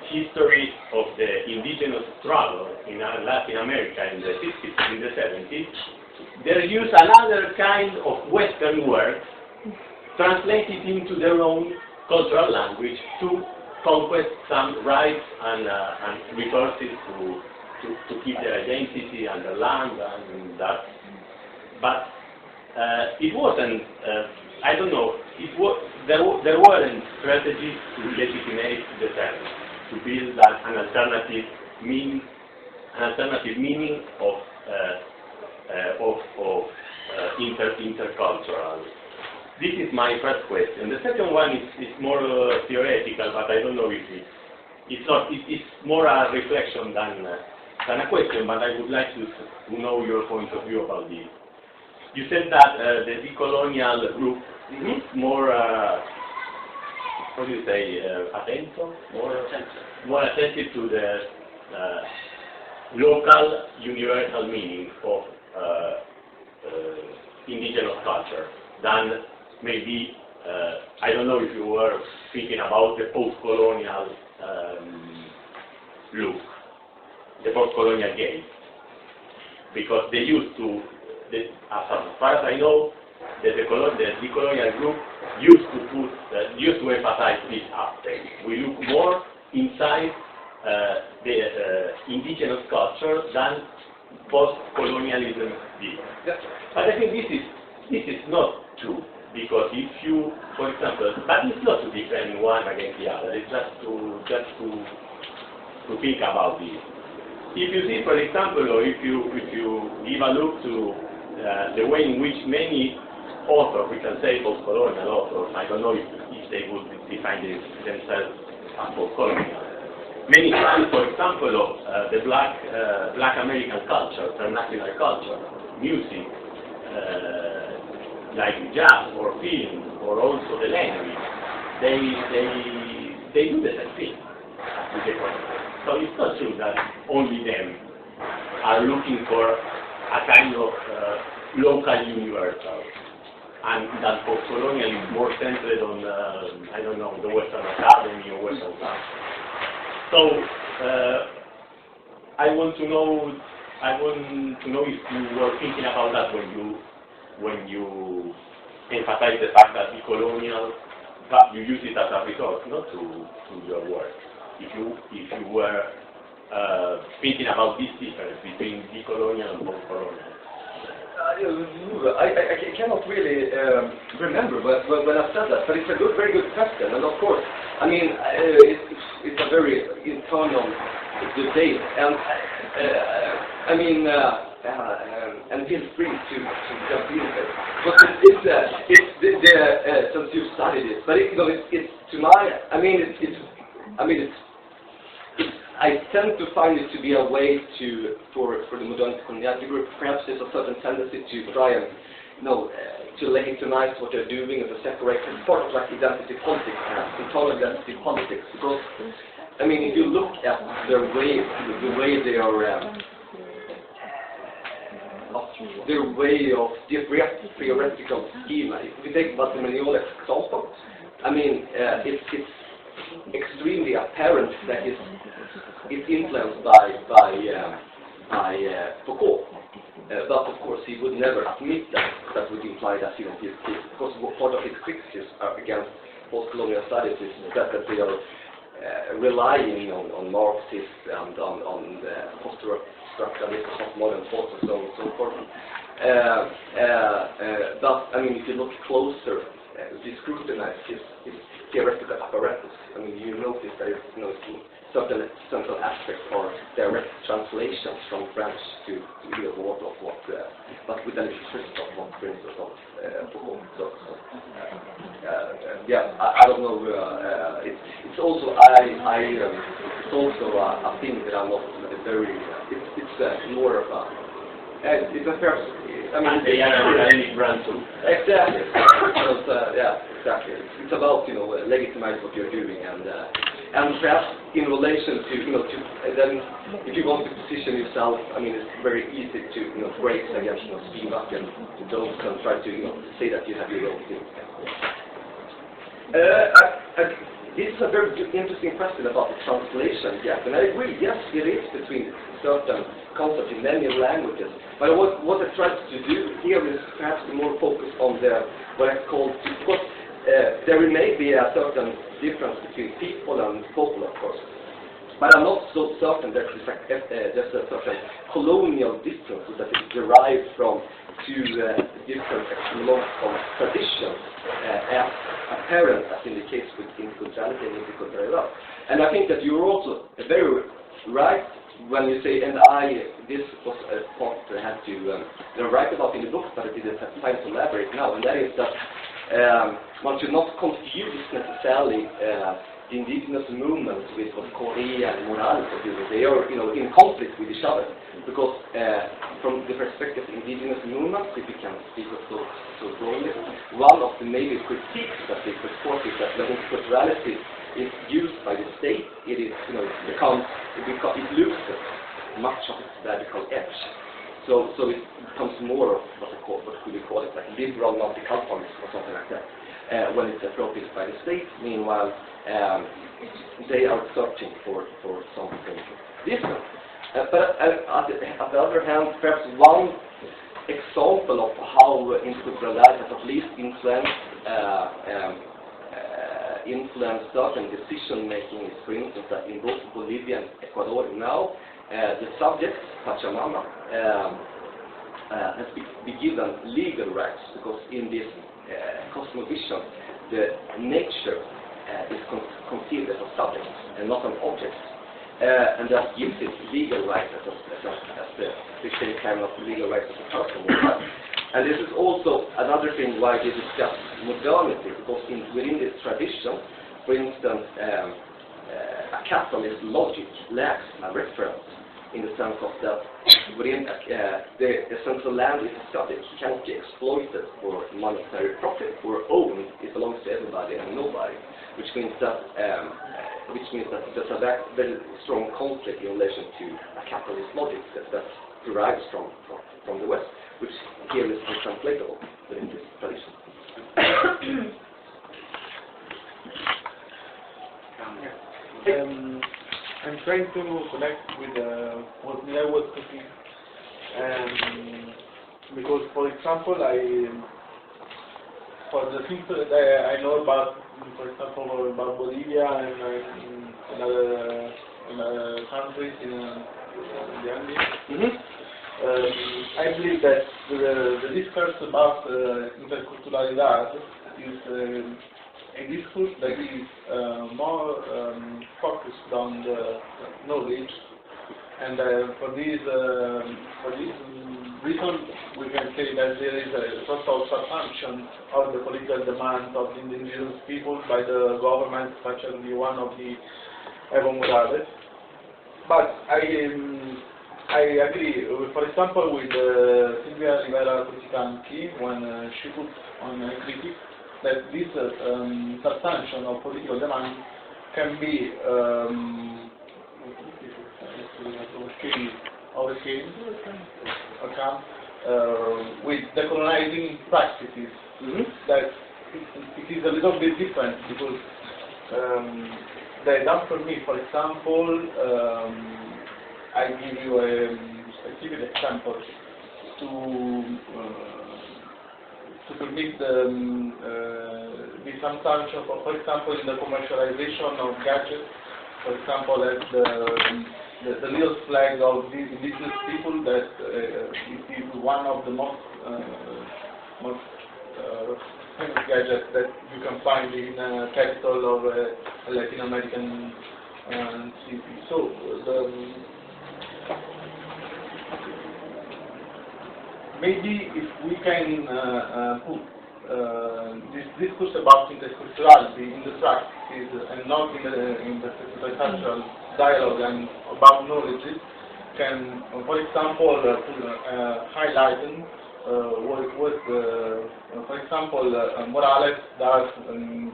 history of the indigenous struggle in Latin America in the 60s and the 70s, they use another kind of Western word translated into their own cultural language to conquest some rights and resources to keep their identity and their land and that. But it wasn't. I don't know. There weren't strategies to legitimate the term, to build an alternative meaning of intercultural. This is my first question. The second one is more theoretical, but I don't know if it's more a reflection than a question. But I would like to know your point of view about this. You said that the decolonial group is more, how do you say, more attentive to the local universal meaning of indigenous culture than maybe, I don't know if you were thinking about the post-colonial look, the post-colonial gaze, because they used to, as far as I know, the decolonial group used to emphasize this aspect. We look more inside the indigenous culture than post-colonialism did. But I think this is not true, because if you, for example, but it's not to defend one against the other. It's just to think about this. If you see, for example, or if you give a look to the way in which many authors, we can say post-colonial authors, I don't know if they would define themselves as post-colonial. Many times, for example, of the black American culture, vernacular culture, music, like jazz or film, or also the language, they do the same thing. So it's not true that only them are looking for a kind of local universal, and that post-colonial is more centered on, I don't know, the Western Academy or Western Science. So I want to know if you were thinking about that when you emphasize the fact that the colonial, but you use it as a resource, not to your work. If you were thinking about this difference between decolonial and post-colonial. I cannot really remember when I said that, but it's a very good question, and of course, I mean, it's a very internal debate, and I mean, and feel free to jump in there. But it's since you studied it, but it's to my, I tend to find it to be a way for the modern coloniality group. Perhaps there's a certain tendency to try and, to legitimize what they're doing and to separate. It's part of like identity politics, internal identity politics. Because, I mean, if you look at the way they are, their way of theoretical schema. If you take Bartolomeo example, I mean, it's extremely apparent that it's influenced by Foucault. But of course he would never admit that. That would imply that because part of his criticism against post-colonial studies is that they are relying on Marxists and on post-structuralism of modern thought and so on and so forth. But I mean, if you look closer, if you scrutinize his theoretical apparatus, I mean, you notice that it's certain central aspects are direct translations from French to real world of what, but with an interest of what principles of Foucault. Yeah, I don't know. It's also it's also a thing that I'm not very. It's more of a. It's a fair. I mean, they are really brand too. Exactly. Because, yeah, exactly. It's about legitimizing what you're doing, and perhaps in relation to then if you want to position yourself, I mean, it's very easy to break against schema and don't try to say that you have your own thing. This is a very interesting question about the translation gap, and I agree. Yes, it is between certain concepts in many languages. But what I tried to do here is perhaps more focus on what I call, because there may be a certain difference between people and people, of course. But I'm not so certain that there's a certain colonial difference that is derived from two different economical traditions as apparent as in the case with interculturality and intercultural. And I think that you're also very right when you say, and this was a part I had to write about in the book, but I didn't have time to elaborate now, and that is that one should not confuse necessarily the indigenous movements with what Korea and morality are doing. They are, in conflict with each other, because from the perspective of indigenous movements, if we can speak of so broadly, one of the major critiques that they put forth is that when interculturality is used by the state, it loses much of its radical edge. So it becomes more of what could we call it, like liberal multiculturalism or something like that, when it's appropriated by the state. Meanwhile, they are searching for something different. But on the other hand, perhaps one example of how interculturality has at least influenced certain decision-making is, for instance, that in both Bolivia and Ecuador now, the subject, Pachamama, has been given legal rights, because in this cosmovision, the nature is conceived as a subject and not an object, and that gives it legal rights as the same kind of legal rights as a person. And this is also another thing why they discuss modernity, because within this tradition, for instance, a capitalist logic lacks a reference, in the sense of that within the essential land is a subject, cannot be exploited for monetary profit or owned. It belongs to everybody and nobody, which means that there's a very strong conflict in relation to a capitalist logic that derives from the West, which here is untranslatable within this tradition. I'm trying to connect with what Mia was talking, because, for example, for the things that I know about, for example, about Bolivia and other countries in the Andes, I believe that the discourse about interculturalidad is a discourse that is more focused on the knowledge, and for this reason we can say that there is a sort of assumption of the political demands of the indigenous people by the government, such as the one of the Evo Morales. But I agree, for example, with Silvia Rivera Cosicanti when she put on a critique that this substantial of political demand can be overcame with decolonizing practices. That it is a little bit different, because they done for me, for example, I give you a specific example to permit the consumption, for example, in the commercialization of gadgets, for example, as the little flag of the indigenous people, that it is one of the most famous gadgets that you can find in a capital of a Latin American city. So maybe if we can put this discourse about interculturality in the practices and not in the cultural dialogue and about knowledge, can, for example, highlight what for example, Morales does in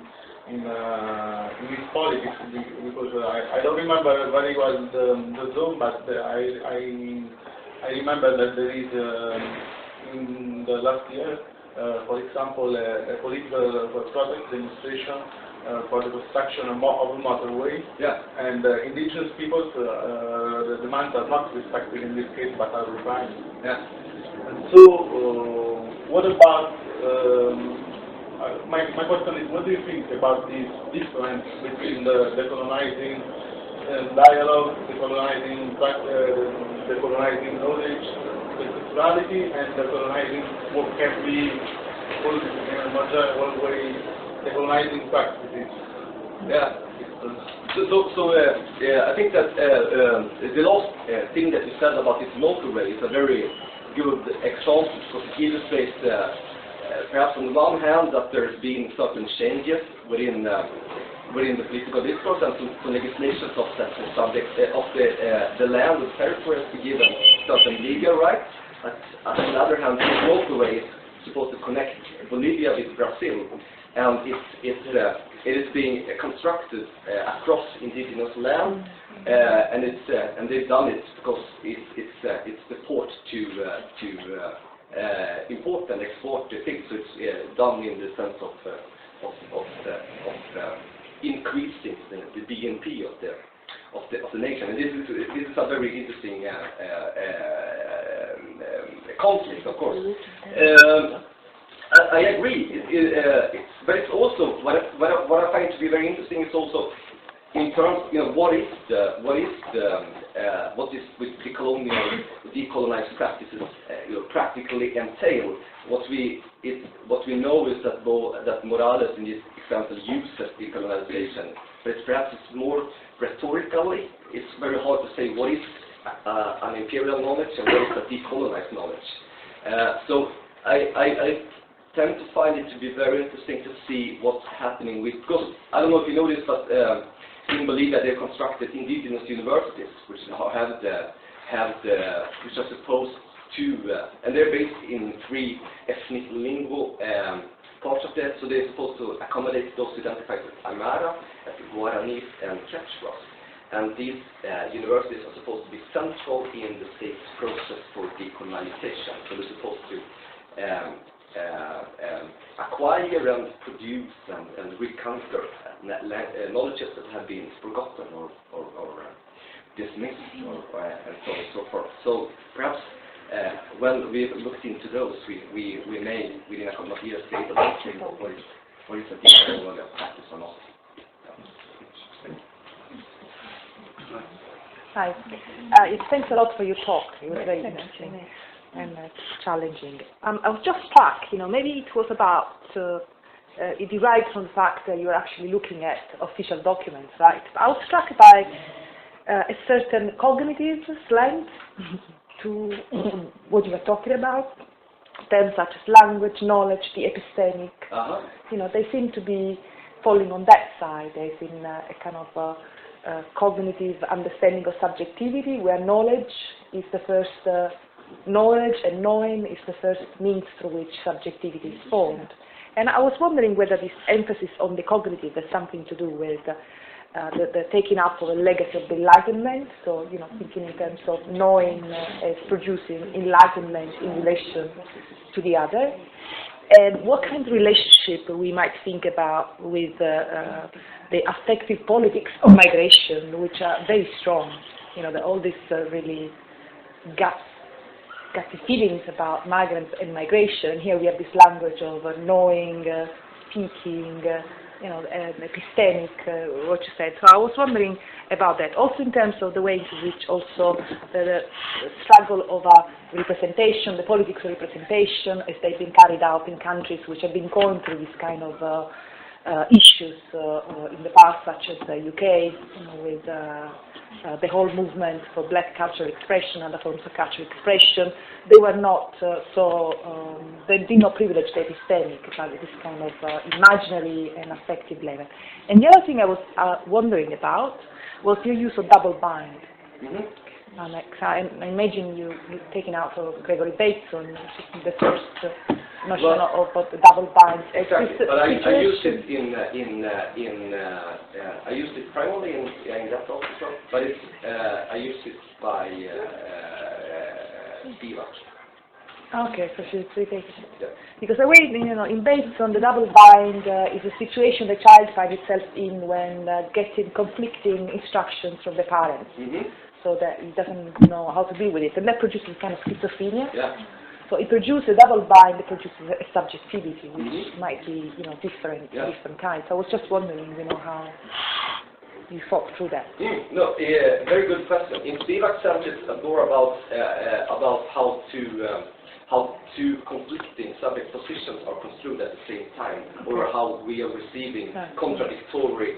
his politics, because I don't remember very well the zone, but I remember that there is in the last year, for example, a political protest demonstration for the construction of a motorway, and indigenous peoples, the demands are not respected in this case, but are refined. And so, what about my question is, what do you think about this difference between the decolonizing dialogue, decolonizing knowledge, the sexuality, and decolonizing what can be called in a much way decolonizing practices? Yeah. I think that the last thing that you said about this motorway is a very good example, because it illustrates perhaps on the one hand that there's been certain changes within the political discourse and to legislation of that subject of the land and territory has been given certain legal rights. But on the other hand, this motorway is supposed to connect Bolivia with Brazil, and it is being constructed across indigenous land, and they've done it because it's the port to import and export the things. So it's done in the sense of increasing the BNP of the nation, and this is a very interesting conflict, of course. I agree, but it's also what I find to be very interesting is also in terms, what is with the colonial decolonized practices practically entail. What we know is that Morales in this example uses decolonization, but perhaps it's more rhetorically. It's very hard to say what is an imperial knowledge and what is a decolonized knowledge. So I tend to find it to be very interesting to see what's happening with, because I don't know if you know this, but in Bolivia they constructed indigenous universities, which which are supposed to, and they're based in 3 ethnic lingual parts of that, so they're supposed to accommodate those identified as Aymara, as Guaranis, and Quechuas. And these universities are supposed to be central in the state's process for decolonization. So they're supposed to acquire and produce and reconquer knowledges that have been forgotten or dismissed, and so on and so forth. So perhaps when we've looked into those, we may, within a couple of years, be able to say what is a decolonial practice or not. Hi. Thanks a lot for your talk. It was very interesting and challenging. I was just struck, maybe it was about, it derived from the fact that you're actually looking at official documents, right? I was struck by a certain cognitive slant to what you were talking about, terms such as language, knowledge, the epistemic. They seem to be falling on that side. There's been a kind of cognitive understanding of subjectivity, where knowledge is the first knowledge, and knowing is the first means through which subjectivity is formed. And I was wondering whether this emphasis on the cognitive has something to do with the taking up of a legacy of the Enlightenment, so thinking in terms of knowing as producing enlightenment in relation to the other, and what kind of relationship we might think about with the affective politics of migration, which are very strong. All this really gutsy feelings about migrants and migration. Here we have this language of knowing, speaking, epistemic, what you said. So I was wondering about that. Also in terms of the way in which also the struggle of representation, the politics of representation, as they've been carried out in countries which have been going through this kind of issues in the past, such as the UK, with the whole movement for black cultural expression, other forms of cultural expression. They were not they did not privilege the epistemic, like this kind of imaginary and affective level. And the other thing I was wondering about was your use of double bind. I imagine you taking out of Gregory Bateson, the first notion of the double bind. Exactly, but I used it I used it primarily in that also, but I used it by Spivak. Okay, so she's taking it. Yeah. Because the way, in Bateson, the double bind is a situation the child finds itself in when getting conflicting instructions from the parents, so that he doesn't know how to deal with it, and that produces kind of schizophrenia. Yeah. So it produces a double bind, it produces a subjectivity, which might be, you know, different kinds. I was just wondering, you know, how you thought through that. No, very good question. In Spivak's sense, it's more about how two conflicting subject positions are construed at the same time, or how we are receiving contradictory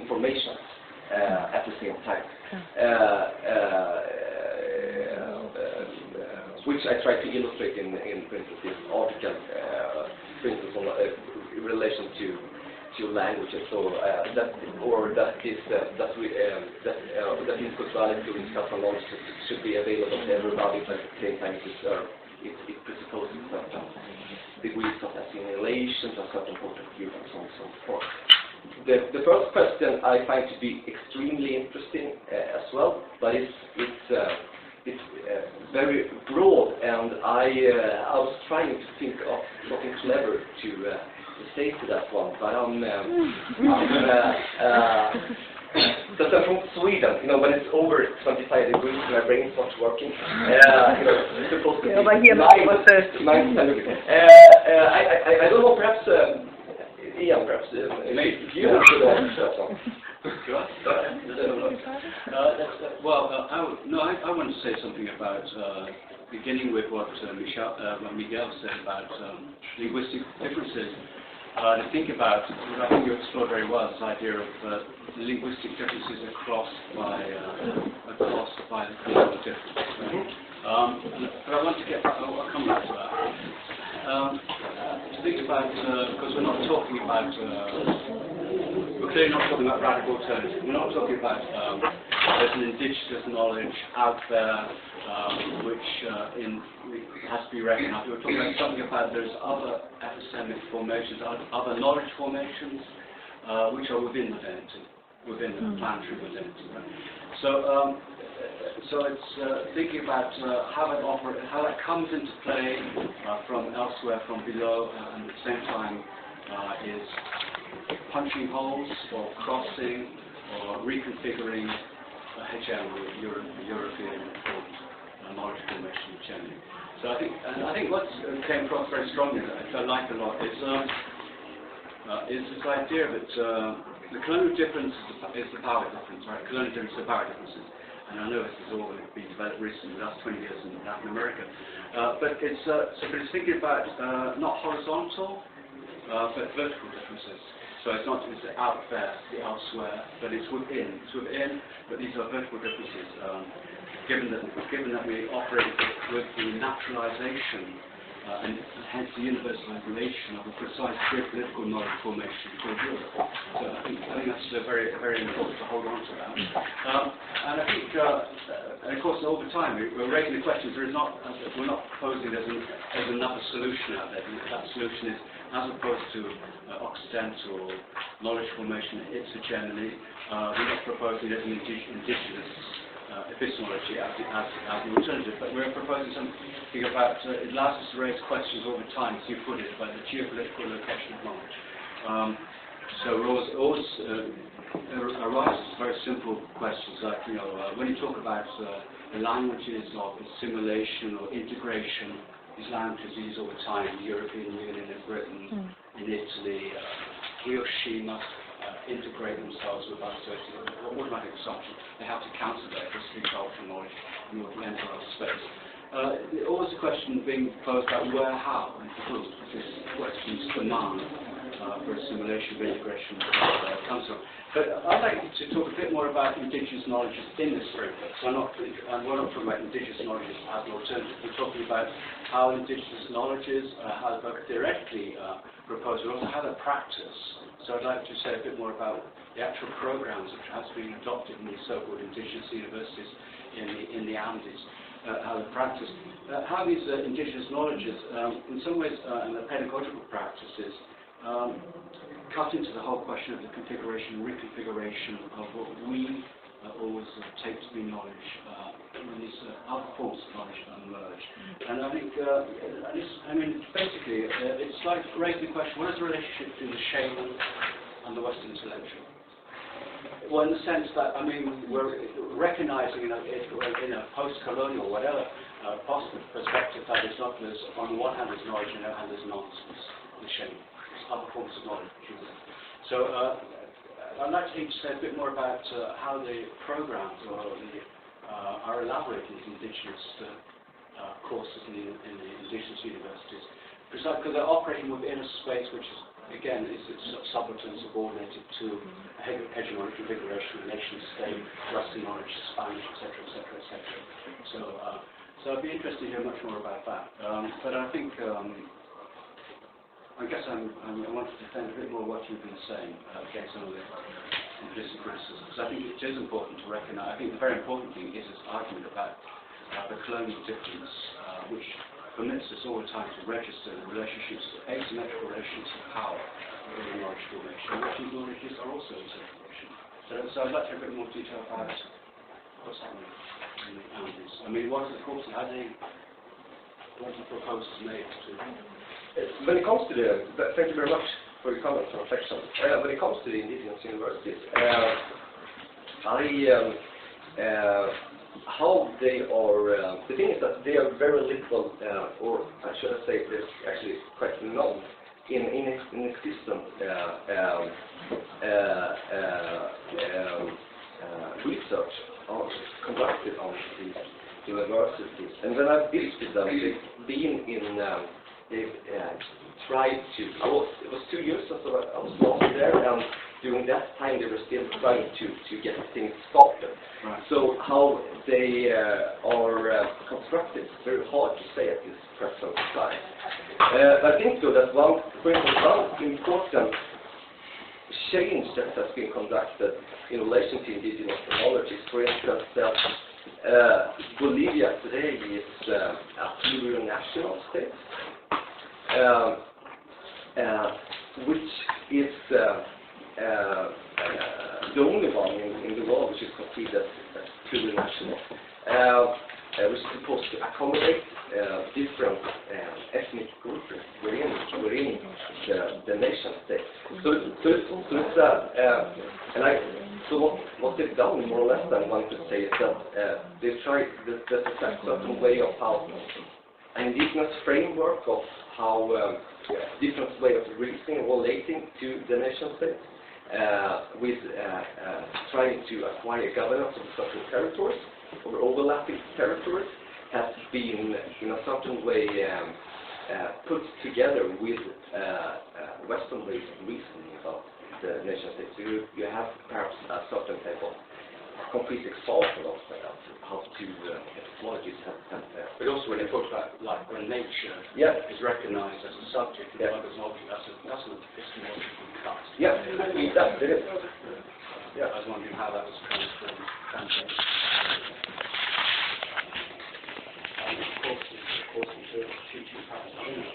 information at the same time. Which I try to illustrate in for instance, this article, for instance, on, in relation to languages, so that interculturality to discuss knowledge should be available to everybody, but at the same time it presupposes certain degrees of assimilation to a certain point of view and so on and so forth. The first question I find to be extremely interesting as well, but it's very broad, and I was trying to think of something clever to say to that one, but but I'm from Sweden, you know, when it's over 25 degrees, my brain starts working. You know, it's supposed to be 9 degrees. I don't know, perhaps, Ian, perhaps, maybe you should answer that one. I want to say something about, beginning with what Miguel said about linguistic differences. To think about, I think you explored very well, this idea of linguistic differences across by cultural differences. But I want to get, I'll come back to that. To think about, because we're not talking about, we're clearly not talking about radical alternatives. We're not talking about there's an indigenous knowledge out there which has to be recognized. We're talking about something about there's other epistemic formations, other knowledge formations which are within modernity, within the planetary modernity. Right? So it's thinking about how that comes into play from elsewhere, from below, and at the same time is punching holes or crossing or reconfiguring European knowledge formation generally. So I think what came across very strongly that I like a lot is this idea that the colonial difference is the power difference, right? Colonial difference is the power differences. And I know this has all been developed recently, the last 20 years in Latin America. But it's thinking about not horizontal, but vertical differences. So it's not just out there, the elsewhere, but it's within. It's within, but these are vertical differences. Given that we operate with the naturalization and hence the universalization of a precise geopolitical knowledge formation called Europe. So I think that's very, very important to hold on to that. And I think, and of course, over time we're raising the questions. We're not proposing there's another solution out there. That solution is, as opposed to Occidental knowledge formation epistemology, we're not proposing there's an indigenous epistemology as the alternative, but we're proposing something about, it allows us to raise questions all the time, as you put it, about the geopolitical location of knowledge. So it always arises very simple questions like, you know, when you talk about the languages of assimilation or integration, these languages we use all the time, the European Union, in Britain, in Italy, he or she must integrate themselves with our social automatic assumption. They have to cancel their history, culture, knowledge in order to enter our space. Always a question being posed about where, how, and who this question's demand for assimilation, integration comes from. But I'd like to talk a bit more about indigenous knowledges in this framework. So we're not talking about indigenous knowledges as an alternative. We're talking about how indigenous knowledges, how they're theoretically proposed, but also how they're practiced. So I'd like to say a bit more about the actual programs which have been adopted in these so-called indigenous universities in the Andes, how they're practiced. How these indigenous knowledges, in some ways, and the pedagogical practices, cut into the whole question of the configuration and reconfiguration of what we always take to be knowledge, when these other forms of knowledge emerge. And I think, basically, it's like raising the question, what is the relationship between the shaman and the Western intellectual? Well, in the sense that, we're recognizing in a post-colonial, whatever, positive perspective that is not there's, on the one hand there's knowledge and on the other hand there's nonsense, the shame, other forms of knowledge. So I'd like to say a bit more about how the programs are elaborating with Indigenous courses in the Indigenous universities, precisely because they're operating within a space which is, again, is subaltern, subordinated to hegemonic configuration, nation state, Russian knowledge, Spanish, etc., etc., etc. So I'd be interested to hear much more about that. But I think, I guess I want to defend a bit more what you've been saying against some of the implicit criticism, because I think it is important to recognise. I think the very important thing is this argument about the colonial difference, which permits us all the time to register the relationships, asymmetrical relationships of power in knowledge formation, which these knowledges are also asymmetrical. So I'd like to have a bit more detail about what's happening in the boundaries. I mean, what is the course? What are the proposals made to? When it comes to the, thank you very much for your comments and reflections. When it comes to the Indigenous universities, how they are, the thing is that they are very little, or should I say, there's actually quite none in existent research conducted on these universities. And when I've visited them, they've been in, they've tried to, it was 2 years or so I was last there, and during that time they were still trying to get things started. Right. So how they are constructed is very hard to say at this present time. I think though that for instance, one important change that has been conducted in relation to indigenous knowledge is, for instance, that Bolivia today is a plurinational state, which is the only one in the world which is considered as plurinational, which is supposed to accommodate different ethnic groups within the nation state. So it's so what they've done more or less than one could say is that they've tried there's a certain way of how an indigenous framework of how different way of reasoning relating to the nation state, with trying to acquire governance of certain territories or overlapping territories, has been in a certain way put together with Western ways of reasoning about the nation state. So you have perhaps a certain type of complete example of how to epistemologies have but also when they talk about like when nature is recognised as a subject, and others not, that's an epistemological cut. Yeah, that it is. Yeah. I was wondering how that was translated. Of course, teaching practice.